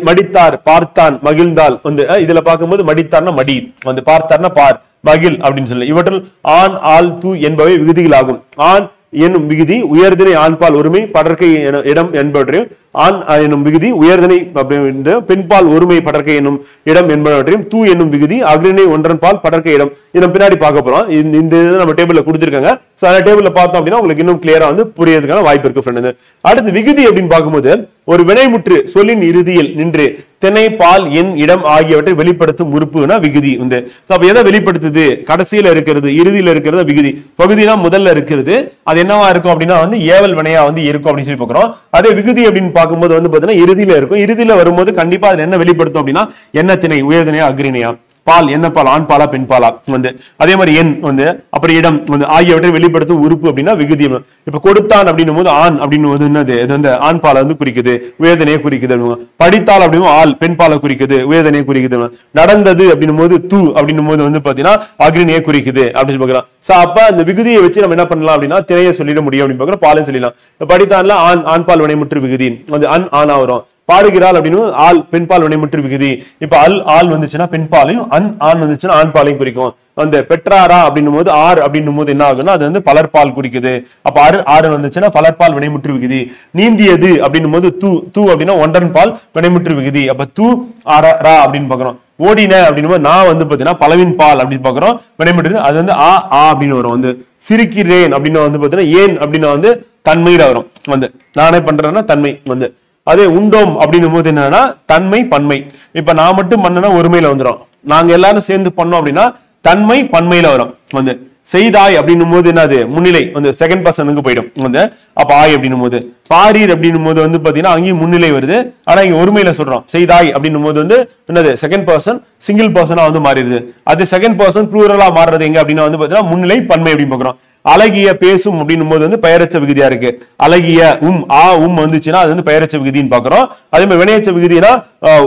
மடித்தார் பார்த்தான் மகிழ்ந்தால் வந்து இதுல பார்க்கும்போது மடித்தார்னா மடி வந்து, பார்த்தார்னா பார், மகிழ் அப்படின்னு சொல்லி இவற்றில் ஆண் ஆள் தூ என்பவை விகுதிகள் ஆகும். ஆண் என்னும் விகுதி உயர்திணை ஆண்பால் ஒருமை படர்க்கை இடம் என்பவற்றையும், ஆண் என்னும் விகுதி உயர்திணை பெண்பால் ஒருமை படர்க்கை என்னும் இடம் என்பவற்றையும், தூ என்னும் விகுதி அக்ரிணை ஒன்றன் பால் படர்க்கை இடம். இதை பின்னாடி பார்க்க போறோம். இந்த நம்ம டேபிள்ல கொடுத்திருக்காங்க. சோ அந்த டேபிள்ல பார்த்தோம் அப்படின்னா உங்களுக்கு இன்னும் கிளியரா வந்து புரியறதுக்கான வாய்ப்பு இருக்கு ஃப்ரெண்ட். அடுத்து விகுதி அப்படின்னு பார்க்கும்போது ஒரு வினைமுற்று சொல்லின் இறுதியில் நின்று திணை பால் எண் இடம் ஆகியவற்றை வெளிப்படுத்தும் உறுப்புனா விகுதி வந்து. அப்ப எதை வெளிப்படுத்துது? கடைசியில இருக்கிறது, இறுதியில இருக்கிறது விகுதி. பகுதினா முதல்ல இருக்கிறது, அது என்னவா இருக்கும் அப்படின்னா வந்து ஏவல் வினையா வந்து இருக்கும் அப்படின்னு சொல்லி பாக்குறோம். அதே விகுதி அப்படின்னு பார்க்கும்போது வந்து பாத்தீங்கன்னா இறுதியில இருக்கும். இறுதியில வரும்போது கண்டிப்பா அது என்ன வெளிப்படுத்தும் அப்படின்னா என்ன திணை, உயர்திணையா அக்ரிணையா, பால் என்ன பால், ஆண் பாலா பெண் பாலா வந்து, அதே மாதிரி எண் வந்து அப்புறம் இடம் வந்து ஆகியவற்றை வெளிப்படுத்தும் உறுப்பு அப்படின்னா விகுதி. இப்ப கொடுத்தான் அப்படின்னும் போது ஆண் அப்படின்னு வந்து என்னது? இது வந்து ஆண் பாலை வந்து குறிக்குது, உயர்தனையை குறிக்குது. படித்தால் அப்படின்னும் ஆள் பெண் பாலை குறிக்குது, உயர்தனையை குறிக்குது. நடந்தது அப்படின்னும் போது தூ அப்படின்னும் போது வந்து பாத்தீங்கன்னா அக்ரிணையை குறிக்குது அப்படின்னு பாக்குறோம். சோ அப்ப அந்த விகுதியை வச்சு நம்ம என்ன பண்ணலாம் அப்படின்னா திணையை சொல்லிட முடியும் அப்படின்னு பாக்குறோம். பாலையும் சொல்லிடலாம். படித்தான்ல ஆண் பால் வினைமுற்று விகுதி வந்து ஆணா வரும். பாடுகிறாள் அப்படின்னு ஆள் பெண்பால் வினைமுற்று விகுதி. இப்ப ஆள் வந்துச்சுன்னா பெண்பாலையும், ஆண் வந்துச்சுன்னா ஆண் பாலையும் குறிக்கும். அந்த பெற்றாரா அப்படின்னும் போது ஆர் அப்படின்னும் போது என்ன ஆகுன்னா அது வந்து பலர்பால் குறிக்குது. அப்ப ஆறு வந்துச்சுன்னா பலர்பால் வினைமுற்று விகுதி. நீந்தியது அப்படின்னும் போது தூ அப்படின்னா ஒன்றன் பால் வினைமுற்று விகுதி. அப்ப தூ ரா அப்படின்னு பாக்குறோம். ஓடின அப்படின்னு நான் வந்து பாத்தீங்கன்னா பலவின் பால் அப்படின்னு பாக்குறோம் வினைமுற்று. அது வந்து அப்படின்னு வரும் வந்து. சிரிக்கிறேன் அப்படின்னு வந்து பாத்தீங்கன்னா ஏன் அப்படின்னா வந்து தன்மையில வரும் வந்து. நானே பண்றேன்னா தன்மை வந்து. அதே உண்டோம் அப்படின்னும் போது என்னன்னா தன்மை பன்மை. இப்ப நான் மட்டும் பண்ணனா ஒருமையில வந்துடும். நாங்க எல்லாரும் சேர்ந்து பண்ணோம் அப்படின்னா தன்மை பன்மையில வரும் வந்து செய்தாய் அப்படின்னும் போது என்னது முன்னிலை வந்து செகண்ட் பர்சனுக்கு போயிடும் வந்து அப்ப ஆய் அப்படின்னும் போது பாரீர் அப்படின்னும் போது வந்து பாத்தீங்கன்னா அங்கேயும் முன்னிலை வருது ஆனா இங்க ஒருமையில சொல்றோம் செய்தாய் அப்படின்னும் போது வந்து என்னது செகண்ட் பர்சன் சிங்கிள் பர்சனா வந்து மாறிடுது அது செகண்ட் பர்சன் ப்ளூரலா மாறுறது எங்க அப்படின்னா வந்து பாத்தீங்கன்னா முன்னிலை பன்மை அப்படின்னு பாக்குறோம் அழகிய பேசும் அப்படின்னும் போது வந்து பெயரச்ச விகுதியா இருக்கு அழகிய வந்துச்சுன்னா அது வந்து பெயரச்ச விகுதின்னு பாக்குறோம் அதே மாதிரி வினையச்ச விகுதினா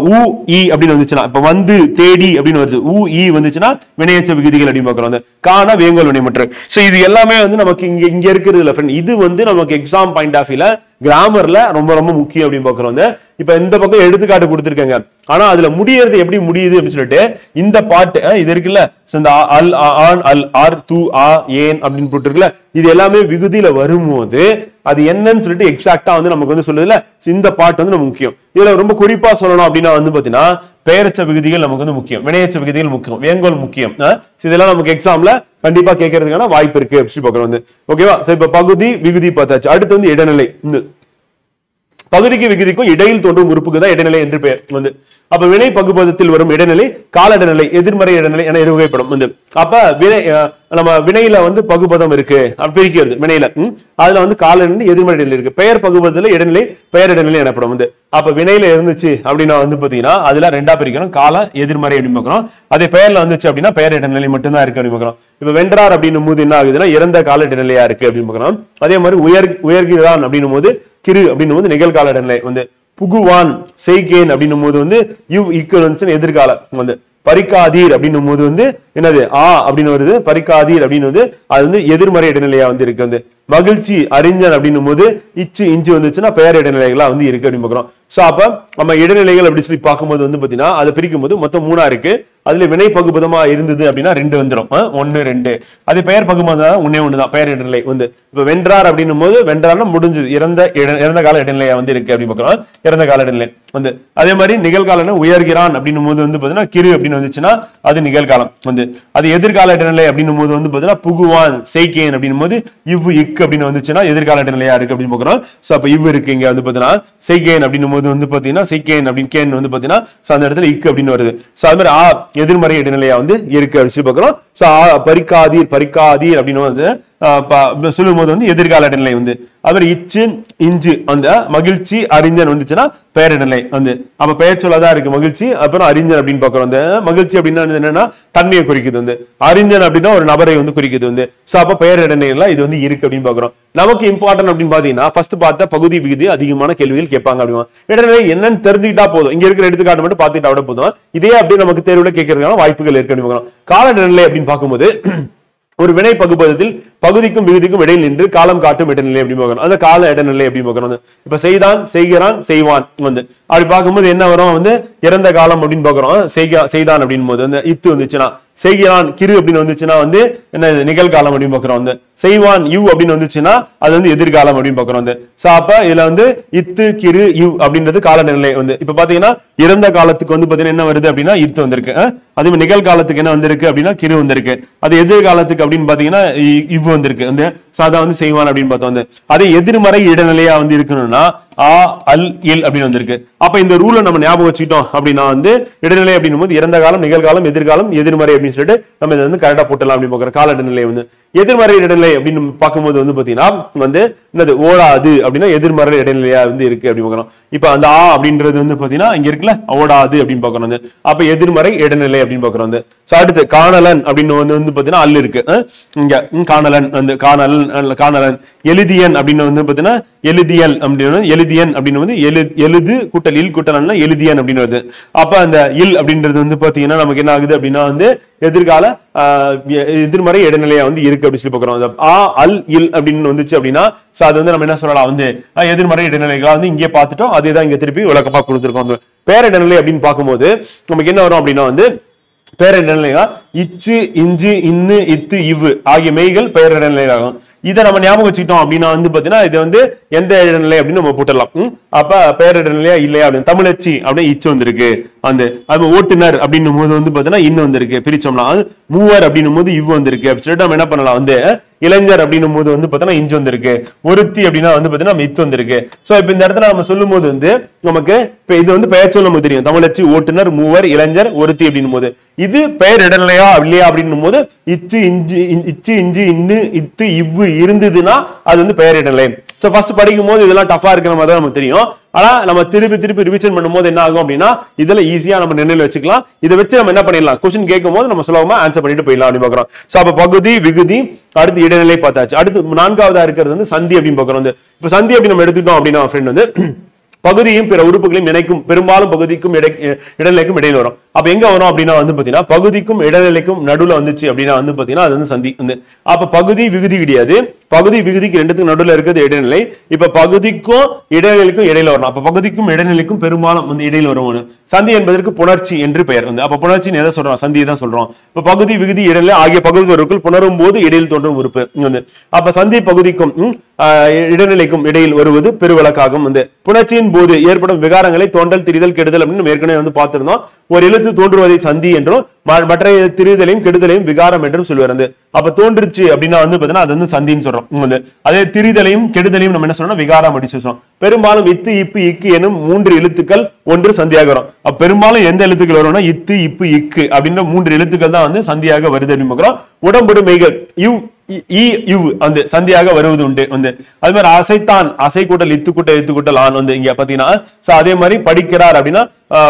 உ இ அப்படின்னு வந்துச்சுன்னா இப்ப வந்து தேடி அப்படின்னு வருது உ இ வந்துச்சுன்னா வினையச்ச விகுதிகள் அப்படின்னு பாக்குறோம் காண வேங்கோல் வினைமற்று சோ இது எல்லாமே வந்து நமக்கு இங்க இருக்கிறதுல ஃப்ரெண்ட் இது வந்து நமக்கு எக்ஸாம் பாயிண்ட் ஆஃப் வியூல கிராமர்ல ரொம்ப ரொம்ப முக்கியம் அப்படின்னு பாக்குறோம் இப்ப இந்த பக்கம் எடுத்துக்காட்டு கொடுத்திருக்காங்க ஆனா அதுல முடியறது எப்படி முடியுது அப்படின்னு சொல்லிட்டு இந்த பாட்டு இது இருக்குல்ல இந்த அல் ஆன் அல் ஆர் து ஆ ஏன் அப்படின்னு போட்டுருக்குல்ல இது எல்லாமே விகுதியில வரும்போது அது என்னன்னு சொல்லிட்டு எக்ஸாக்டா வந்து நமக்கு வந்து சொல்லுதுல இந்த பாட்டு வந்து நமக்கு முக்கியம் இதுல ரொம்ப குறிப்பா சொல்லணும் அப்படின்னா வந்து பாத்தீங்கன்னா பெயரச்ச விகுதிகள் நமக்கு வந்து முக்கியம் வினையச்ச விகுதிகள் முக்கியம் வேங்கோல் முக்கியம் இதெல்லாம் நமக்கு எக்ஸாம்ல கண்டிப்பா கேட்கறதுக்கான வாய்ப்பு இருக்கு அப்படின்னு பாக்குறோம் வந்து ஓகேவா சோ இப்ப பகுதி விகுதி பார்த்தாச்சு அடுத்து வந்து இடைநிலை பகுதிக்கு விகுதிக்கும் இடையில் தோன்றும் உறுப்புக்கு தான் இடைநிலை என்று பெயர் வந்து அப்ப வினை பகுபதத்தில் வரும் இடைநிலை கால இடைநிலை எதிர்மறை இடைநிலை என இருவகைப்படும் வந்து அப்ப வினை நம்ம வினையில வந்து பகுபதம் இருக்கு பிரிக்கிறது வினையில அதுல வந்து கால இடைநிலை எதிர்மறை இடைநிலை இருக்கு பெயர் பகுபதத்துல இடைநிலை பெயர் இடைநிலை எனப்படும் வந்து அப்ப வினையில இருந்துச்சு அப்படின்னா வந்து பாத்தீங்கன்னா அதுல ரெண்டா பிரிக்கணும் கால எதிர்மறை அப்படின்னு பாக்குறோம் அதே பெயர்ல வந்துச்சு அப்படின்னா பெயர் இடைநிலை மட்டும்தான் இருக்கு அப்படின்னு பாக்குறோம் இப்ப வென்றார் அப்படின்னும் போது என்ன ஆகுதுன்னா இறந்த கால இடைநிலையா இருக்கு அப்படின்னு பாக்குறோம் அதே மாதிரி உயர்கிறான் அப்படின்னும் போது கிரு அப்படின்னு வந்து நிகழ்கால இடைநிலை வந்து புகுவான் செய்கேன் அப்படின்னும் போது வந்து இவ் ஈக்குவல் வந்துச்சுன்னு எதிர்காலம் வந்து பரிக்காதீர் அப்படின்னும் போது வந்து என்னது அப்படின்னு வருது பரிக்காதீர் அப்படின்னு வந்து அது வந்து எதிர்மறை இடைநிலையா வந்து இருக்கு வந்து மகிழ்ச்சி அறிஞன் அப்படின்னும் போது இச்சு இஞ்சு வந்துச்சுன்னா பெயர் இடைநிலைகளா வந்து இருக்கு அப்படின்னு பாக்குறோம் சோ அப்ப நம்ம இடைநிலைகள் அப்படி சொல்லி பார்க்கும்போது வந்து பாத்தீங்கன்னா அதை பிரிக்கும் போது மொத்தம் 3 இருக்கு அதுல வினை பகுபதமா இருந்தது அப்படின்னா 2 வந்துடும் 1 2 அது பெயர் பகுபதம் ஒண்ணுதான் பெயர் இடைநிலை வந்து இப்ப வென்றார் அப்படின்னும் போது வென்றார்னா முடிஞ்சது இறந்த கால இடைநிலையா வந்து இருக்கு அப்படின்னு பாக்குறோம் இறந்த கால இடைநிலை வந்து அதே மாதிரி நிகழ்காலம் உயர்கிறான் அப்படின்னும் போது வந்து பாத்தீங்கன்னா கிரு அப்படின்னு வந்துச்சுன்னா அது நிகழ்காலம் வந்து அது எதிர்கால இடைநிலை அப்படின்னும் போது வந்து பாத்தீங்கன்னா புகுவான் செய்கேன் அப்படின்னும் போது இவ் இக்கு அப்படின்னு வந்துச்சுன்னா எதிர்கால இடைநிலையா இருக்கு அப்படின்னு பாக்குறோம் சோ அப்ப இவ் இருக்கு இங்க வந்து பாத்தீங்கன்னா செய்கேன் அப்படின்னும் போது வந்து பாத்தீங்கன்னா செய்கேன் அப்படின்னு கேன் வந்து பாத்தீங்கன்னா சோ அந்த இடத்துல இக்கு அப்படின்னு வருது சோ அது மாதிரி எதிர்மறை இடைநிலையா வந்து இருக்கு அப்படின்னு பாக்குறோம் சோ பரிக்காதீர் அப்படின்னு வந்து சொல்லும் போது வந்து எதிர்கால இடைநிலை வந்து அவர் இச்சு இஞ்சு அந்த மகிழ்ச்சி அறிஞன் வந்துச்சுன்னா பெயர் இடைநிலை வந்து அப்ப பெயர் சொல்லதான் இருக்கு மகிழ்ச்சி அப்புறம் அறிஞன் அப்படின்னு பாக்குறோம் அந்த மகிழ்ச்சி அப்படின்னா என்னன்னா தன்மையை குறிக்குது வந்து அறிஞன் அப்படின்னா ஒரு நபரை வந்து குறிக்குது வந்து சோ அப்ப பெயர் இடைநிலை இது வந்து இருக்கு அப்படின்னு பாக்குறோம் நமக்கு இம்பார்ட்டன்ட் அப்படின்னு பாத்தீங்கன்னா ஃபர்ஸ்ட் பார்த்த பகுதி விகுதி அதிகமான கேள்விகள் கேட்பாங்க அப்படின்னா இடைநிலை என்னன்னு தெரிஞ்சுக்கிட்டா போதும் இங்க இருக்கிற எடுத்துக்காட்டு மட்டும் பார்த்துட்டா விட போதும் இதே அப்படியே நமக்கு தேர்வுல கேட்கறதுக்கான வாய்ப்புகள் இருக்கு அப்படின்னு பாக்குறோம் கால இடைநிலை அப்படின்னு பார்க்கும்போது ஒரு வினை பகுபதத்தில் பகுதிக்கும் விகுதிக்கும் இடையில் நின்று காலம் காட்டும் இடைநிலை அப்படின்னு பார்க்கணும் அந்த கால இடைநிலை அப்படின்னு பார்க்கணும் இப்ப செய்தான் செய்கிறான் செய்வான் வந்து அப்படி பார்க்கும்போது என்ன வரும் வந்து இறந்த காலம் அப்படின்னு பாக்குறோம் செய்தான் அப்படின்னு போது வந்து இத்து வந்துச்சுன்னா செய்கிறான் கிரு அப்படின்னு வந்துச்சுன்னா வந்து என்ன நிகழ்காலம் அப்படின்னு பாக்குறோம் வந்து செய்வான் யூ அப்படின்னு வந்துச்சுன்னா அது வந்து எதிர்காலம் அப்படின்னு பாக்குறோம் வந்து சோ அப்ப இதுல வந்து இத்து கிரு யூ அப்படின்றது காலநிலை வந்து இப்ப பாத்தீங்கன்னா இறந்த காலத்துக்கு வந்து பாத்தீங்கன்னா என்ன வருது அப்படின்னா இத்து வந்திருக்கு அதே மாதிரி நிகழ்காலத்துக்கு என்ன வந்திருக்கு அப்படின்னா கிரு வந்திருக்கு அது எதிர்காலத்துக்கு அப்படின்னு பாத்தீங்கன்னா இவ் வந்திருக்கு வந்து சாதா வந்து செய்வான் அப்படின்னு பார்த்தோம் வந்து அதே எதிர்மறை இடைநிலையா வந்து இருக்கணும்னா அல் இல் அப்படின்னு வந்திருக்கு அப்ப இந்த ரூலை நம்ம ஞாபகம் வச்சுக்கிட்டோம் அப்படின்னா வந்து இடைநிலை அப்படின்னும் போது இறந்த காலம் நிகழ்காலம் எதிர்காலம் எதிர்மறை அப்படின்னு சொல்லிட்டு நம்ம இதை வந்து கரெக்டா போட்டலாம் அப்படின்னு பாக்குறோம் கால இடைநிலை வந்து எதிர்மறை இடைநிலை அப்படின்னு பார்க்கும்போது வந்து பாத்தீங்கன்னா வந்து என்னது ஓடாது அப்படின்னா எதிர்மறை இடைநிலையா வந்து இருக்கு அப்படின்னு பாக்குறோம் இப்ப அந்த அப்படின்றது வந்து பாத்தீங்கன்னா இங்க இருக்குல்ல ஓடாது அப்படின்னு பாக்குறோம் வந்து அப்ப எதிர்மறை இடைநிலை அப்படின்னு பாக்குறோம் வந்து அடுத்து காணலன் அப்படின்னு வந்து பாத்தீங்கன்னா அல் இருக்கு இங்க காணலன் வந்து காணலன் எழுதியன் அப்படின்னு வந்து பாத்தீங்கன்னா எழுதியல் அப்படின்னு வந்து எழுது கூட்டல் இல் கூட்டல் எழுதியன் அப்படின்னு வருது அப்ப அந்த இல் அப்படின்றது வந்து பாத்தீங்கன்னா நமக்கு என்ன ஆகுது அப்படின்னா வந்து எதிர்கால எதிர்மறை இடைநிலையா வந்து இருக்கு அப்படின்னு சொல்லி பாக்குறோம் அல் இல் அப்படின்னு வந்துச்சு அப்படின்னா சோ அது வந்து நம்ம என்ன சொல்லலாம் வந்து எதிர்மறை இடைநிலைகளா வந்து இங்கே பார்த்துட்டோம் அதேதான் இங்க திருப்பி விளக்கமா கொடுத்துருக்கோம் பேரிடைநிலை அப்படின்னு பார்க்கும்போது நமக்கு என்ன வரும் அப்படின்னா வந்து பேரிடைநிலையா இச்சு இஞ்சு இன்னு இத்து இவ்வு ஆகிய மெய்கள் பெயரிடைநிலை ஆகும் இதை நம்ம ஞாபகம் வச்சுக்கிட்டோம் அப்படின்னா வந்து பாத்தீங்கன்னா இது வந்து எந்த இடைநிலை அப்படின்னு நம்ம போட்டுடலாம். அப்ப பெயர் இடைநிலையா இல்லையா அப்படின்னு தமிழச்சி அப்படின்னு இச்சு வந்திருக்கு. அது ஓட்டுநர் அப்படின்னும் போது வந்து பாத்தீங்கன்னா இன்னும் வந்திருக்கு. பிரிச்சோம்னா மூவர் அப்படின்னும் போது இவ் வந்திருக்கு. அப்படி சொல்லிட்டு நம்ம என்ன பண்ணலாம் வந்து இளைஞர் அப்படின்னும் போது வந்து பாத்தீங்கன்னா இஞ்சு வந்திருக்கு. ஒருத்தி அப்படின்னா வந்து பாத்தீங்கன்னா இத்து வந்திருக்கு. சோ இப்ப இந்த இடத்துல நம்ம சொல்லும் போது வந்து நமக்கு இப்ப இது வந்து பெயர் சொல் நமக்கு தெரியும். தமிழச்சி, ஓட்டுநர், மூவர், இளைஞர், ஒருத்தி அப்படின்னும் போது இது பெயர் இடைநிலையா இல்லையா அப்படின்னும் போது இச்சு இஞ்சு இன்னு இத்து இவ்வு இருந்ததுன்னா அது வந்து பெயர் இடைநிலை. சோ ஃபர்ஸ்ட் படிக்கும் போது இதெல்லாம் டஃபா இருக்கிற மாதிரி தான் நமக்கு தெரியும். ஆனா நம்ம திருப்பி ரிவிஷன் பண்ணும்போது என்ன ஆகும் அப்படின்னா இதுல ஈஸியா நம்ம நினைவில் வச்சுக்கலாம். இதை வச்சு நம்ம என்ன பண்ணிடலாம், கொஸ்டின் கேட்கும் போது நம்ம சுலபமா ஆன்சர் பண்ணிட்டு போயிடலாம் அப்படின்னு பாக்குறோம். சோ அப்ப பகுதி, விகுதி, அடுத்து இடைநிலை பார்த்தாச்சு. அடுத்து நான்காவதா இருக்கிறது வந்து சந்தி அப்படின்னு பாக்குறோம். இப்ப சந்தி அப்படி நம்ம எடுத்துட்டோம் அப்படின்னா ஃப்ரெண்ட் வந்து பகுதியும் பிற உறுப்புகளையும் இணைக்கும். பெரும்பாலும் பகுதிக்கும் இடைநிலைக்கும் இடையில வரும். அப்ப எங்க வரும் அப்படின்னா வந்து பாத்தீங்கன்னா பகுதிக்கும் இடைநிலைக்கும் நடுவுல வந்துச்சு அப்படின்னா வந்து பாத்தீங்கன்னா அது வந்து சந்தி வந்து. அப்ப பகுதி விகுதி கிடையாது. பகுதி விகுதிக்கு ரெண்டுத்துக்கு நடுவுல இருக்கிறது இடைநிலை. இப்ப பகுதிக்கும் இடைநிலைக்கும் இடையில வரணும். அப்ப பகுதிக்கும் இடைநிலைக்கும் பெரும்பாலும் வந்து இடையில வரும். சந்தி என்பதற்கு புணர்ச்சி என்று பெயர் வந்து. அப்ப புணர்ச்சி எதை சொல்றோம், சந்தியை தான் சொல்றோம். இப்ப பகுதி விகுதி இடைநிலை ஆகிய பகுதிகளுக்குள் புணரும் போது இடையில் தோன்றும் உறுப்பு வந்து. அப்ப சந்தி பகுதிக்கும் இடைநிலைக்கும் இடையில் வருவது பெருவழக்காகும் வந்து. புணர்ச்சியின் போது ஏற்படும் விகாரங்களை தோன்றல், திரிதல், கெடுதல் அப்படின்னு ஏற்கனவே வந்து பார்த்திருந்தோம். ஒரு எழுத்து தோன்றுவதை சந்தி என்றும் மற்ற திரிதலையும் கெடுதலையும் விகாரம் என்றும் சொல்லுவாரு. அப்ப தோன்றுச்சு அப்படின்னா வந்து பாத்தீங்கன்னா அது வந்து சந்தின்னு சொல்றோம். அதே திரிதலையும் கெடுதலையும் நம்ம என்ன சொல்றோம், விகாரம் அப்படின்னு சொல்றோம். பெரும்பாலும் இத்து, இப்பு, இக்கு எனும் 3 எழுத்துக்கள் ஒன்று சந்தியாக வரும். அப்ப பெரும்பாலும் எந்த எழுத்துக்கள் வரும்னா இத்து, இப்பு, இக்கு அப்படின்ற 3 எழுத்துக்கள் தான் வந்து சந்தியாக வருது அப்படின்னு பாக்குறோம். உடம்புடு மெய்கள் இவ் அந்த சந்தியாக வருவது உண்டு வந்து. அது மாதிரி அசைத்தான், அசை கூட்டல் இத்து கூட்டல் இத்து கூட்டல் ஆண் வந்து இங்க பாத்தீங்கன்னா. அதே மாதிரி படிக்கிறார் அப்படின்னா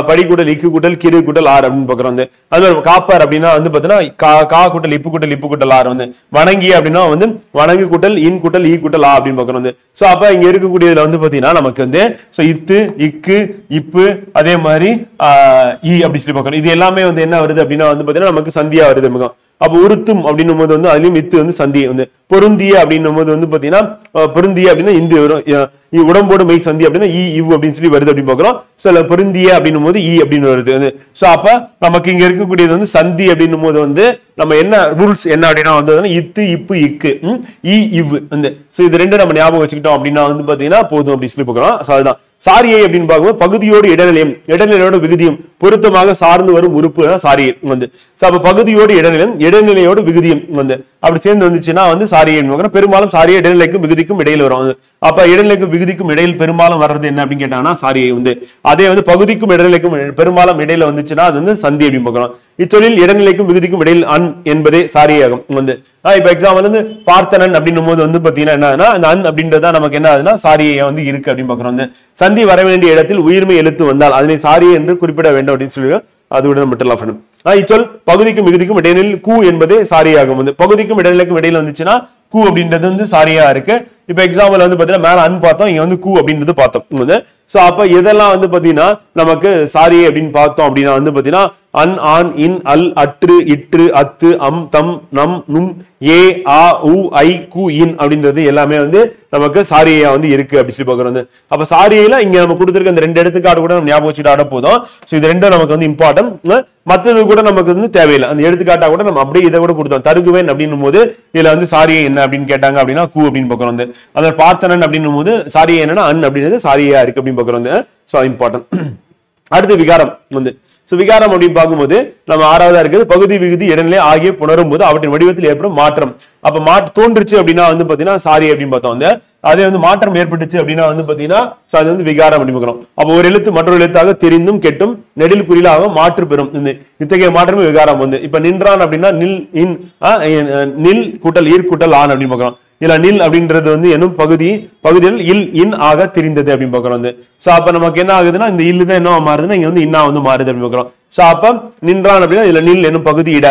படி கூட்டல் இக்கு கூட்டல் கிரு கூட்டல் ஆர் அப்படின்னு பாக்குறோம் வந்து. அது மாதிரி காப்பார் அப்படின்னா வந்து பாத்தீங்கன்னா கா கூட்டல் இப்பு கூட்டல் ஆர் வந்து. வணங்கி அப்படின்னா வந்து வணங்கு கூட்டல் இன் கூட்டல் ஈ கூட்டல் ஆ அப்படின்னு பாக்குறோம் வந்து. சோ அப்ப இங்க இருக்கக்கூடியதுல வந்து பாத்தீங்கன்னா நமக்கு வந்து இத்து, இக்கு, இப்பு, அதே மாதிரி ஈ அப்படி சொல்லி பாக்குறோம். இது எல்லாமே வந்து என்ன வருது அப்படின்னா வந்து பாத்தீங்கன்னா நமக்கு சந்தியா வருது. அப்ப உருத்தும் அப்படின்னும் போது வந்து அதுலயும் இத்து வந்து சந்தி வந்து. பொருந்திய அப்படின்னும் போது வந்து பாத்தீங்கன்னா பொருந்திய அப்படின்னா இந்து வரும். உடம்போடு மெய் சந்தி அப்படின்னா இவ் அப்படின்னு சொல்லி வருது அப்படின்னு பாக்குறோம். சில பொருந்திய அப்படின்னும் போது அப்படின்னு வருது. சோ அப்ப நமக்கு இங்க இருக்கக்கூடியது வந்து சந்தி அப்படின்னும் போது வந்து நம்ம என்ன ரூல்ஸ் என்ன அப்படின்னா வந்து இத்து, இப்பு, இக்கு, இவ் வந்து. சோ இது ரெண்டு நம்ம ஞாபகம் வச்சுக்கிட்டோம் அப்படின்னா வந்து பாத்தீங்கன்னா போதும் அப்படின்னு சொல்லி பாக்குறோம். அதுதான் சாரியை அப்படின்னு பார்க்கும்போது பகுதியோடு இடைநிலையும் இடைநிலையோட விகுதியும் பொருத்தமாக சார்ந்து வரும் உறுப்பு சாரியை வந்து. அப்ப பகுதியோடு இடைநிலையும் இடைநிலையோடு விகுதியும் வந்து அப்படி சேர்ந்து வந்துச்சுன்னா வந்து சாரியை. பெரும்பாலும் சாரியை இடைநிலைக்கும் விகுதிக்கும் இடையில வரும். அப்ப இடைநிலைக்கும் விகுதிக்கும் இடையில் பெரும்பாலும் வர்றது என்ன அப்படின்னு கேட்டாங்கன்னா சாரியை வந்து. அதே வந்து பகுதிக்கும் இடைநிலைக்கும் பெரும்பாலும் இடையில வந்துச்சுன்னா அது வந்து சந்தி அப்படின்னு பார்க்கிறோம். இச்சொல்லில் இடைநிலைக்கும் விகுதிக்கும் இடையில் அன் என்பதே சாரியாகும் வந்து. இப்ப எக்ஸாம்பிள் வந்து பார்த்தனன் அப்படின்னும் போது வந்து பாத்தீங்கன்னா என்னன்னா அந்த அன் அப்படின்றதா நமக்கு என்ன ஆகுதுன்னா சாரியை வந்து இருக்கு அப்படின்னு பாக்குறோம். சந்தி வர வேண்டிய இடத்தில் உயிர்மை எழுத்து வந்தால் அதனை சாரியை என்று குறிப்பிட வேண்டும் அப்படின்னு சொல்லி அது மட்டும். இச்சொல் பகுதிக்கும் விகுதிக்கும் இடையில கூ என்பதே சாரியாகும் வந்து. பகுதிக்கும் இடைநிலைக்கும் இடையில வந்துச்சுன்னா கூ அப்படின்றது வந்து சாரியா இருக்கு. இப்ப எக்ஸாம்பிள் வந்து பாத்தீங்கன்னா மேல அன் பார்த்தோம், இங்க வந்து கூ அப்படின்றது பார்த்தோம். சோ அப்ப இதெல்லாம் வந்து பாத்தீங்கன்னா நமக்கு சாரியை அப்படின்னு பார்த்தோம் அப்படின்னா வந்து பாத்தீங்கன்னா அன், ஆன், இன், அல், அற்று, இற்று, அத்து, அம், தம், நம், நும், ஏ, ஆ, உ, ஐ, கு, இன் அப்படின்றது எல்லாமே வந்து நமக்கு சாரியா வந்து இருக்கு அப்படி சொல்லி பாக்குறோம். அப்ப சாரியில இங்க நம்ம கொடுத்திருக்க இந்த 2 எடுத்துக்காட்டு கூட நம்ம ஞாபகம் வச்சுட்டு ஆட போதும். சோ இது ரெண்டும் நமக்கு வந்து இம்பார்ட்டன்ட். மத்தது கூட நமக்கு வந்து தேவையில்லை. அந்த எடுத்துக்காட்டா கூட நம்ம அப்படியே இதை கூட கொடுத்தோம். தருகுவேன் அப்படின்னும் போது இதுல வந்து சாரியை என்ன அப்படின்னு கேட்டாங்க அப்படின்னா கூ அப்படின்னு பாக்குறோம். அந்த பார்த்தனன் அப்படின்னும் போது சாரியை என்னன்னா அன் அப்படின்றது சாரியா இருக்கு அப்படின்னு பாக்குறோம். So important. அடுத்து விகாரம் வந்து. சோ விகாரம் அப்படின்னு பார்க்கும்போது நம்ம 6வதா இருக்குது பகுதி விகுதி இடைநிலை ஆகிய புணரும் போது அவற்றின் வடிவத்தில் ஏற்படும் மாற்றம். அப்ப தோன்றுச்சு அப்படின்னா வந்து பாத்தீங்கன்னா சாரி அப்படின்னு பார்த்தோம். அதே வந்து மாற்றம் ஏற்பட்டுச்சு அப்படின்னா வந்து பாத்தீங்கன்னா அது வந்து விகாரம் அப்படின்னு பார்க்கிறோம். அப்ப ஒரு எழுத்து மற்றொரு எழுத்தாக தெரிந்தும் கெட்டும் நெடில் குறிலாக மாற்று பெறும். இத்தகைய மாற்றமே விகாரம் வந்து. இப்ப நின்றான் அப்படின்னா நில், இன், நில் கூட்டல் ஈர் கூட்டல் ஆன் அப்படின்னு பார்க்கிறோம். இல்ல நில் அப்படின்றது வந்து என்னும் பகுதியில் இல், இன் ஆக தெரிந்தது அப்படின்னு பாக்குறோம். சோ அப்ப நமக்கு என்ன ஆகுதுன்னா இந்த இல்லு தான் என்ன மாறுதுன்னா இங்க வந்து இன்னா வந்து மாறுது அப்படின்னு பாக்குறோம். சோ அப்ப நின்றான் அப்படின்னா இதுல நில் என்னும் பகுதி இட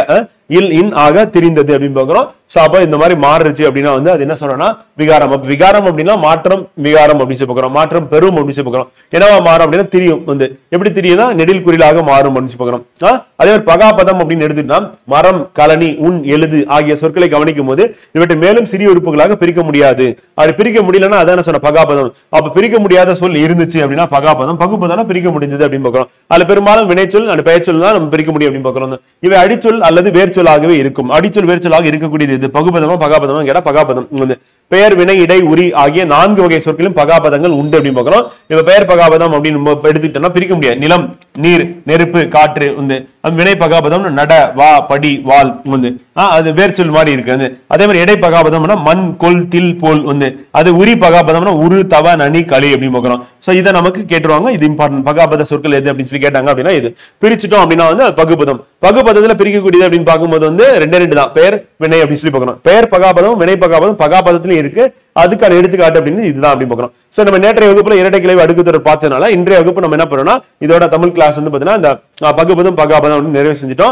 இல், இன் ஆக தெரிந்தது அப்படின்னு பாக்குறோம். சோ அப்ப இந்த மாதிரி மாறுச்சு அப்படின்னா வந்து அது என்ன சொல்றோம்னா விகாரம். அப்ப விகாரம் அப்படின்னா மாற்றம் விகாரம் அப்படின்னு சொல்லி பாக்குறோம். மாற்றம் பெரும் அப்படின்னு சொல்லி பாக்குறோம். என்னவா மாறும் அப்படின்னா திரியும் வந்து. எப்படி தெரியும்னா நெடில் குறிலாக மாறும் அப்படின்னு சொல்லி பாக்குறோம். அதே மாதிரி பகாபதம் அப்படின்னு எடுத்துட்டா மரம், கலனி, உன், எழுது ஆகிய சொற்களை கவனிக்கும் போது இவற்றை மேலும் சிறிய உறுப்புகளாக பிரிக்க முடியாது. அப்படி பிரிக்க முடியலன்னா அதான் சொன்ன பகாபதம். அப்ப பிரிக்க முடியாத சொல் இருந்துச்சு அப்படின்னா பகாபதம். பகுபதம் பிரிக்க முடிஞ்சது அப்படின்னு பாக்குறோம். அதுல பெரும்பாலும் வினைச்சொல் அந்த பெயர்ச்சொல் தான் நம்ம பிரிக்க முடியும் அப்படின்னு பாக்குறோம். இவை அடிச்சொல் அல்லது வேர்ச்சொல் வேர்ச்சொல்லாகவே இருக்கும். அடிச்சொல் வேர்ச்சொல்லாக இருக்கக்கூடியது இது பகுபதமா பகாபதமா கேட்டா பகாபதம். வந்து பெயர் வினை இடை உரி ஆகிய 4 வகை சொற்களும் பகாபதங்கள் உண்டு அப்படின்னு பார்க்கிறோம். இப்ப பெயர் பகாபதம் அப்படின்னு எடுத்துக்கிட்டோம்னா பிரிக்க முடியாது. நிலம், நீர், நெருப்பு, காற்று வந்து வினை பகாபதம் நட, வா, படி, வால் வந்து அது வேர்ச்சொல் மாதிரி இருக்கு. அதே மாதிரி இடை பகாபதம்னா மண், கொல், தில், போல் வந்து அது உரி பகாபதம்னா உரு, தவ, நனி, களி அப்படின்னு பார்க்கிறோம். சோ இதை நமக்கு கேட்டுருவாங்க. இது இம்பார்ட்டன்ட். பகாபத சொற்கள் எது அப்படின்னு சொல்லி கேட்டாங்க அப்படின்னா இது பிரிச்சுட்டோம் அப்படின்னா வந்து பகுபதம். பகுபதத்துல பிரிக்கக்கூடியது அப்படின்னு பார்க்கும்போது வந்து 2 தான், பெயர் வினை அப்படின்னு சொல்லி பார்க்கணும். பெயர் பகாபதம், வினை பகாபதம் பகாபதத்திலும் இருக்கு. அதுக்கான எடுத்துக்காட்டு அப்படின்னு இதுதான் அப்படின்னு பார்க்கணும். சோ நம்ம நேற்றைய வகுப்புல இரட்டை கிளை அடுக்குத்தொடர் பார்த்ததுனால இன்றைய வகுப்பு நம்ம என்ன பண்ணோம்னா இதோட தமிழ் கிளாஸ் வந்து பாத்தீங்கன்னா இந்த பகுபதம் பகாபதம் நிறைவு செஞ்சுட்டோம்.